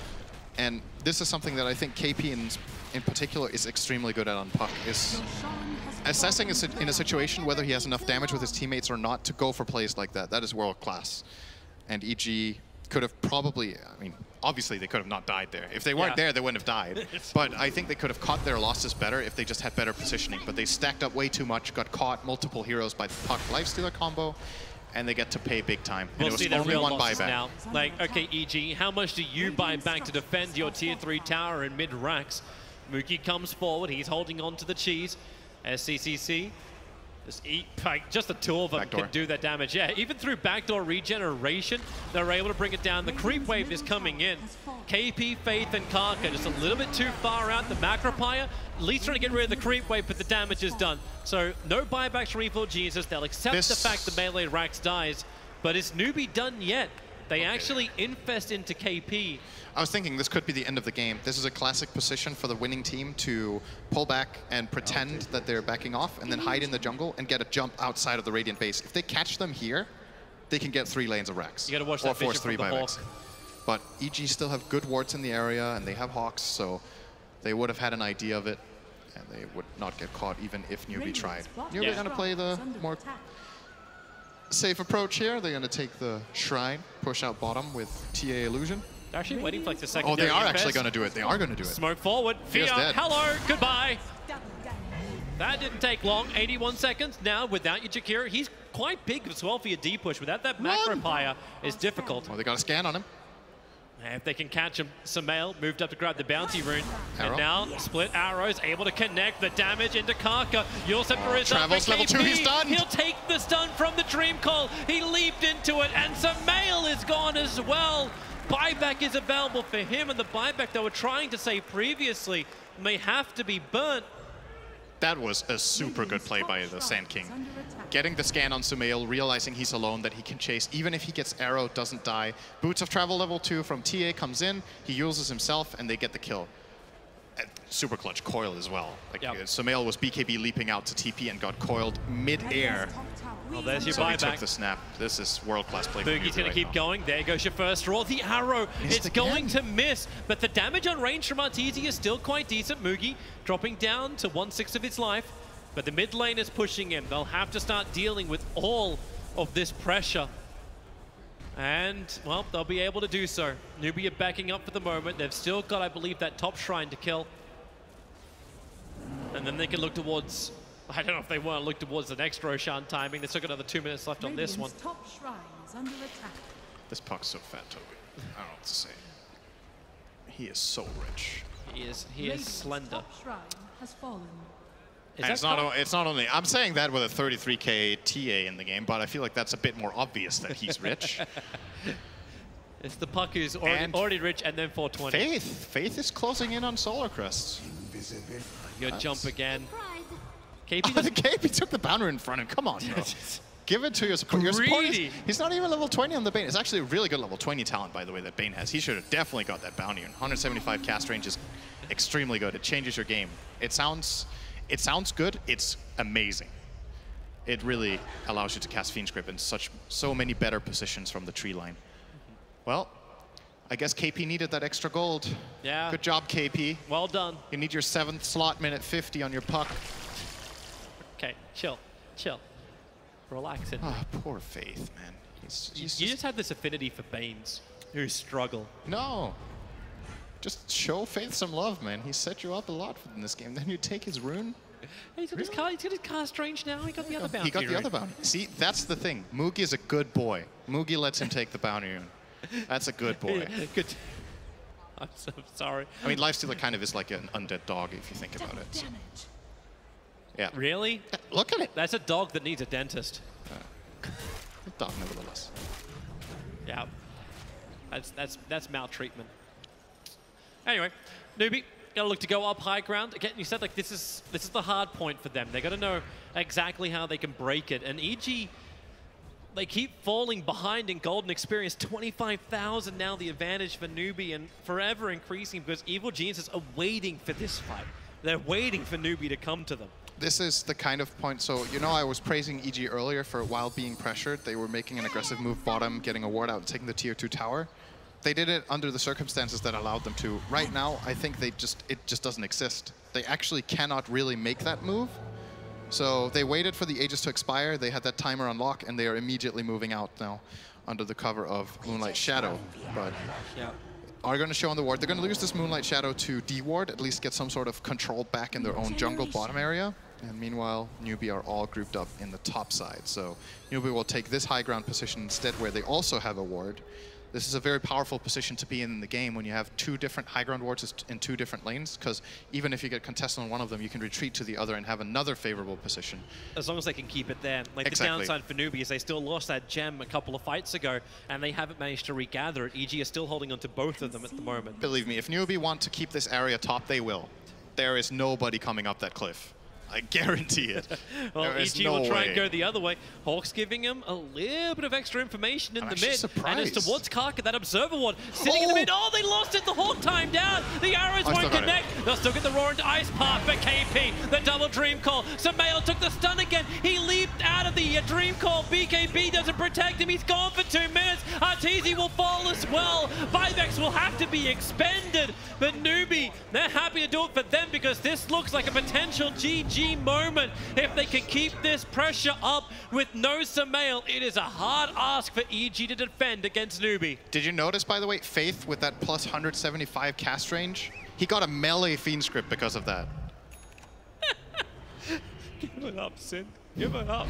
And this is something that I think KP in particular is extremely good at on puck, is assessing in a situation whether he has enough damage with his teammates or not to go for plays like that. That is world class. And EG could have probably, I mean, obviously they could have not died there. If they weren't there, they wouldn't have died. But I think they could have caught their losses better if they just had better positioning. But they stacked up way too much, got caught multiple heroes by the puck lifestealer combo, and they get to pay big time. And We'll see the only real one losses buyback. now. Like, okay, EG, how much do you buy back to defend your tier 3 tower in mid-racks? Mookie comes forward, he's holding on to the cheese. SCCC, just the two of them Backdoor. can do that damage. Yeah, even through backdoor regeneration, they're able to bring it down. The creep wave is coming in. KP, Faith, and Karka just a little bit too far out. The Macropire, at least trying to get rid of the creep wave, but the damage is done. So no buybacks from Evil Jesus. They'll accept the fact the melee Rax dies, but is Newbee done yet? They actually infest into KP. I was thinking this could be the end of the game. This is a classic position for the winning team to pull back and pretend that they're backing off and then hide in the jungle and get a jump outside of the Radiant base. If they catch them here, they can get 3 lanes of Rax. You gotta watch or that force vision 3 from the buybacks. But EG still have good wards in the area and they have Hawks, so they would have had an idea of it and they would not get caught even if Newbee tried. Newbee gonna play the more safe approach here. They're gonna take the Shrine, push out bottom with TA Illusion. They're actually waiting for like the Oh, secondary they are infest. actually gonna do it. They are gonna do it. Smoke forward. Fear's Fear, dead. hello, goodbye. That didn't take long, 81 seconds. Now, without your Jakiro, he's quite big as well for your D-push. Without that Macropire, it's difficult. Well, they got a scan on him. And if they can catch him, Samael moved up to grab the bounty rune. Arrow. And now, split arrows, able to connect the damage into Karka. You'll separate Travels level 2, he's done. He'll take the stun from the Dream Call. He leaped into it, and Samael is gone as well. Buyback is available for him, and the buyback they were trying to say previously may have to be burnt. That was a super good play by the Sand King. Getting the scan on Sumail, realizing he's alone, that he can chase. Even if he gets arrow, doesn't die. Boots of Travel level 2 from TA comes in, he uses himself, and they get the kill. Super clutch coil as well. Like, Sumail was BKB leaping out to TP and got coiled mid-air. Well, there's your So he buyback. took the snap. This is world-class play. Boogie's going to keep going. There goes your first draw. The arrow, it's going to miss. But the damage on range from Arteezy is still quite decent. Moogie dropping down to 1/6 of its life. But the mid lane is pushing him. They'll have to start dealing with all of this pressure. And, well, they'll be able to do so. Newbee are backing up for the moment. They've still got, I believe, that top shrine to kill. And then they can look towards... I don't know if they want to look towards the next Roshan timing. They've still got another 2 minutes left on this one. Top shrine is under attack. This puck's so fat, Toby. I don't know what to say. He is so rich. He is Radiant's slender. top shrine has fallen. Is And that it's not only, I'm saying that with a 33k TA in the game, but I feel like that's a bit more obvious that he's rich. It's the puck who's And already rich, and then 420. Faith is closing in on Solar Crest. Your jump again. Oh, KP the KP took the bouncer in front of him. Come on, bro. Give it to your support. Your support Greedy. he's not even level 20 on the Bane. It's actually a really good level 20 talent, by the way, that Bane has. He should have definitely got that bounty. 175 cast range is extremely good. It changes your game. It sounds good. It's amazing. It really allows you to cast Fiend's Grip in so many better positions from the tree line. Well, I guess KP needed that extra gold. Yeah. Good job, KP. Well done. You need your 7th slot, minute 50 on your puck. Okay, chill. Relax it. Ah, poor Faith, man. You just have this affinity for Banes, who struggle. No. Just show Faith some love, man. He set you up a lot in this game. Then you take his rune. Hey, he's got his cast range now. He got the other bounty. He got the other bounty. See, that's the thing. Moogie is a good boy. Moogie lets him take the bounty rune. That's a good boy. Good. I'm so sorry. I mean, Lifestealer kind of is like an undead dog if you think about it. So. Yeah. Really? Look at it. That's a dog that needs a dentist. Dog, nevertheless. Yeah. That's maltreatment. Anyway, Newbee, gotta look to go up high ground. Again, you said like this is the hard point for them. They gotta know exactly how they can break it. And EG, they keep falling behind in golden experience. 25,000 now the advantage for Newbee, and forever increasing because Evil Geniuses are waiting for this fight. They're waiting for Newbee to come to them. This is the kind of point, so you know I was praising EG earlier for while being pressured, they were making an aggressive move bottom, getting a ward out, taking the tier 2 tower. They did it under the circumstances that allowed them to. Right now, I think it just doesn't exist. They actually cannot really make that move. So they waited for the Aegis to expire, they had that timer unlock, and they are immediately moving out now under the cover of Moonlight Shadow. But Yeah. are going to show on the ward. They're going to lose this Moonlight Shadow to D-ward, at least get some sort of control back in their own jungle bottom area. And meanwhile, Newbee are all grouped up in the top side. So Newbee will take this high ground position instead, where they also have a ward. This is a very powerful position to be in the game when you have 2 different high ground wards in 2 different lanes, because even if you get contested on one of them, you can retreat to the other and have another favorable position. As long as they can keep it there. Like Exactly. the downside for Newbee is they still lost that gem a couple of fights ago, and they haven't managed to regather it. EG is still holding on to both of them at the moment. Believe me, if Newbee want to keep this area top, they will. There is nobody coming up that cliff. I guarantee it. Well, There is EG no will try way. and go the other way. Hawk's giving him a little bit of extra information in I'm the actually mid. And it's surprised. towards Karka, that Observer Ward. Sitting in the mid. Oh, they lost it. The Hawk time down. The arrows I still won't got connect. They'll still get the Roar into Ice Path for KP. The double Dream Call. Sumail took the stun again. He leaped out of the Dream Call. BKB doesn't protect him. He's gone for 2 minutes. Arteezy will fall as well. Vivex will have to be expended. But Newbee, they're happy to do it for them because this looks like a potential GG moment. If they can keep this pressure up with no Sumail, it is a hard ask for EG to defend against Newbee. Did you notice, by the way, Faith with that plus 175 cast range? He got a melee Fiend script because of that. Give it up, Sin. Give it up.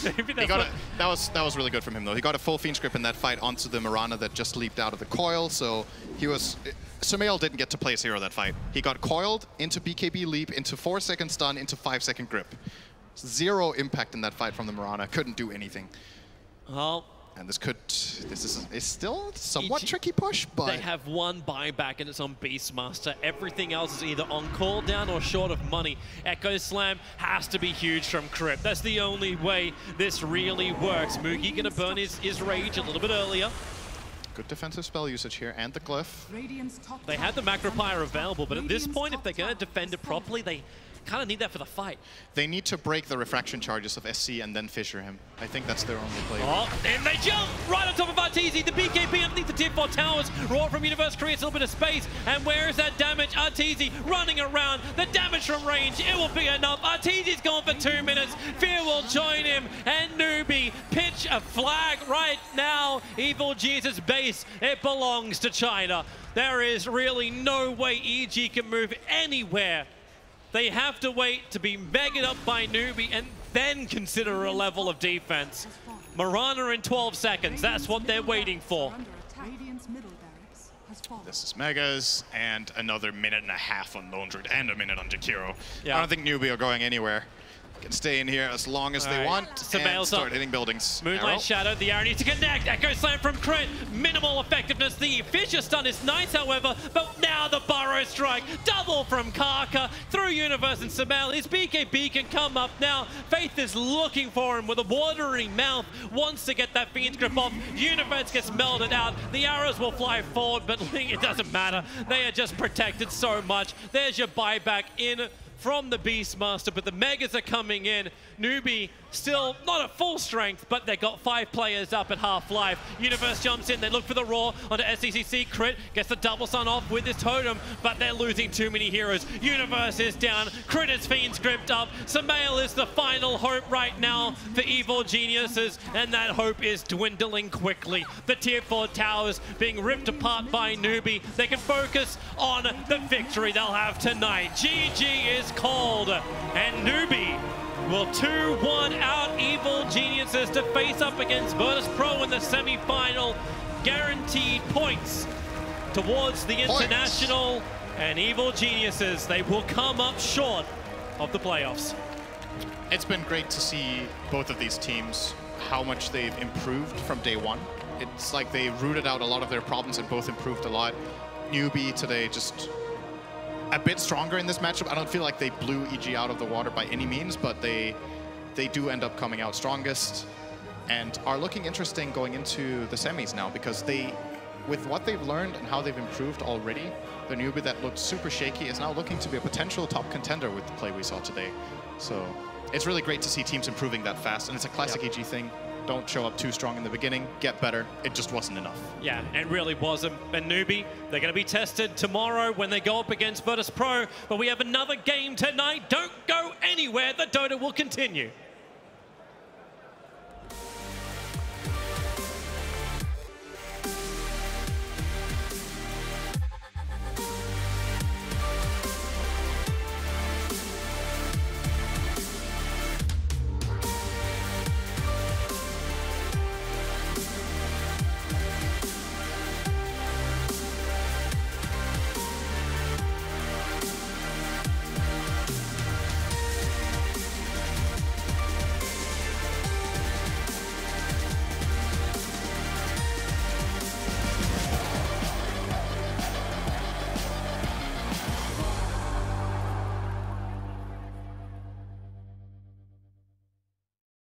Maybe He got that was really good from him, though. He got a full Fiend script in that fight onto the Mirana that just leaped out of the coil, so he was... Sumail didn't get to play as hero that fight. He got coiled into BKB leap, into 4-second stun, into 5-second grip. 0 impact in that fight from the Mirana. Couldn't do anything. Well, And this is still a somewhat EG tricky push, but... they have 1 buyback and it's on Beastmaster. Everything else is either on cooldown or short of money. Echo Slam has to be huge from Crypt. That's the only way this really works. Mugi gonna burn his rage a little bit earlier. Good defensive spell usage here, and the glyph. They had the Macropire available, but at this point, if they're gonna defend it properly, they kind of need that for the fight. They need to break the refraction charges of SC and then fissure him. I think that's their only play. Oh, and they jump right on top of Arteezy. The BKB underneath the tier 4 towers. Roar from Universe creates a little bit of space. And where is that damage? Arteezy running around. The damage from range, it will be enough. Arteezy's gone for 2 minutes. Fear will join him. And Newbee pitch a flag right now. Evil Jesus base, it belongs to China. There is really no way EG can move anywhere. They have to wait to be megged up by Newbee and then consider a level of defense. Mirana in 12 seconds, that's what they're waiting for. This is Megas, and another minute and a half on Lone Druid, and a minute on Jakiro. Yeah. I don't think Newbee are going anywhere. Can stay in here as long as they want, and Sumail's start up. hitting buildings. Moonlight Arrow. Shadow, the arrow needs to connect. Echo Slam from Crit, minimal effectiveness. The Fissure Stun is nice, however, but now the Burrow Strike. Double from Karka through Universe and Sumail. His BKB can come up now. Faith is looking for him with a watering mouth. Wants to get that Fiend's Grip off. Universe gets melted out. The arrows will fly forward, but it doesn't matter. They are just protected so much. There's your buyback in from the Beastmaster, but the Megas are coming in. Newbee still not at full strength, but they got 5 players up at half-life. Universe jumps in, they look for the Roar onto SCCC. Crit gets the double stun off with his totem, but they're losing too many heroes. Universe is down, Crit is Fiend's gripped up. Sumail is the final hope right now for Evil Geniuses, and that hope is dwindling quickly. The tier 4 towers being ripped apart by Newbee. They can focus on the victory they'll have tonight. GG is called, and Newbee will 2-1 out Evil Geniuses to face up against Virtus Pro in the semi-final. Guaranteed points towards the international, and Evil Geniuses, they will come up short of the playoffs. It's been great to see both of these teams, how much they've improved from day one. It's like they rooted out a lot of their problems and both improved a lot. Newbee today just a bit stronger in this matchup. I don't feel like they blew EG out of the water by any means, but they do end up coming out strongest. and are looking interesting going into the semis now, because they, with what they've learned and how they've improved already, the Newbee that looked super shaky is now looking to be a potential top contender with the play we saw today. So it's really great to see teams improving that fast, and it's a classic EG thing. Don't show up too strong in the beginning, get better. It just wasn't enough. Yeah, it really wasn't. And Newbee, they're going to be tested tomorrow when they go up against Virtus Pro. But we have another game tonight. Don't go anywhere. The Dota will continue.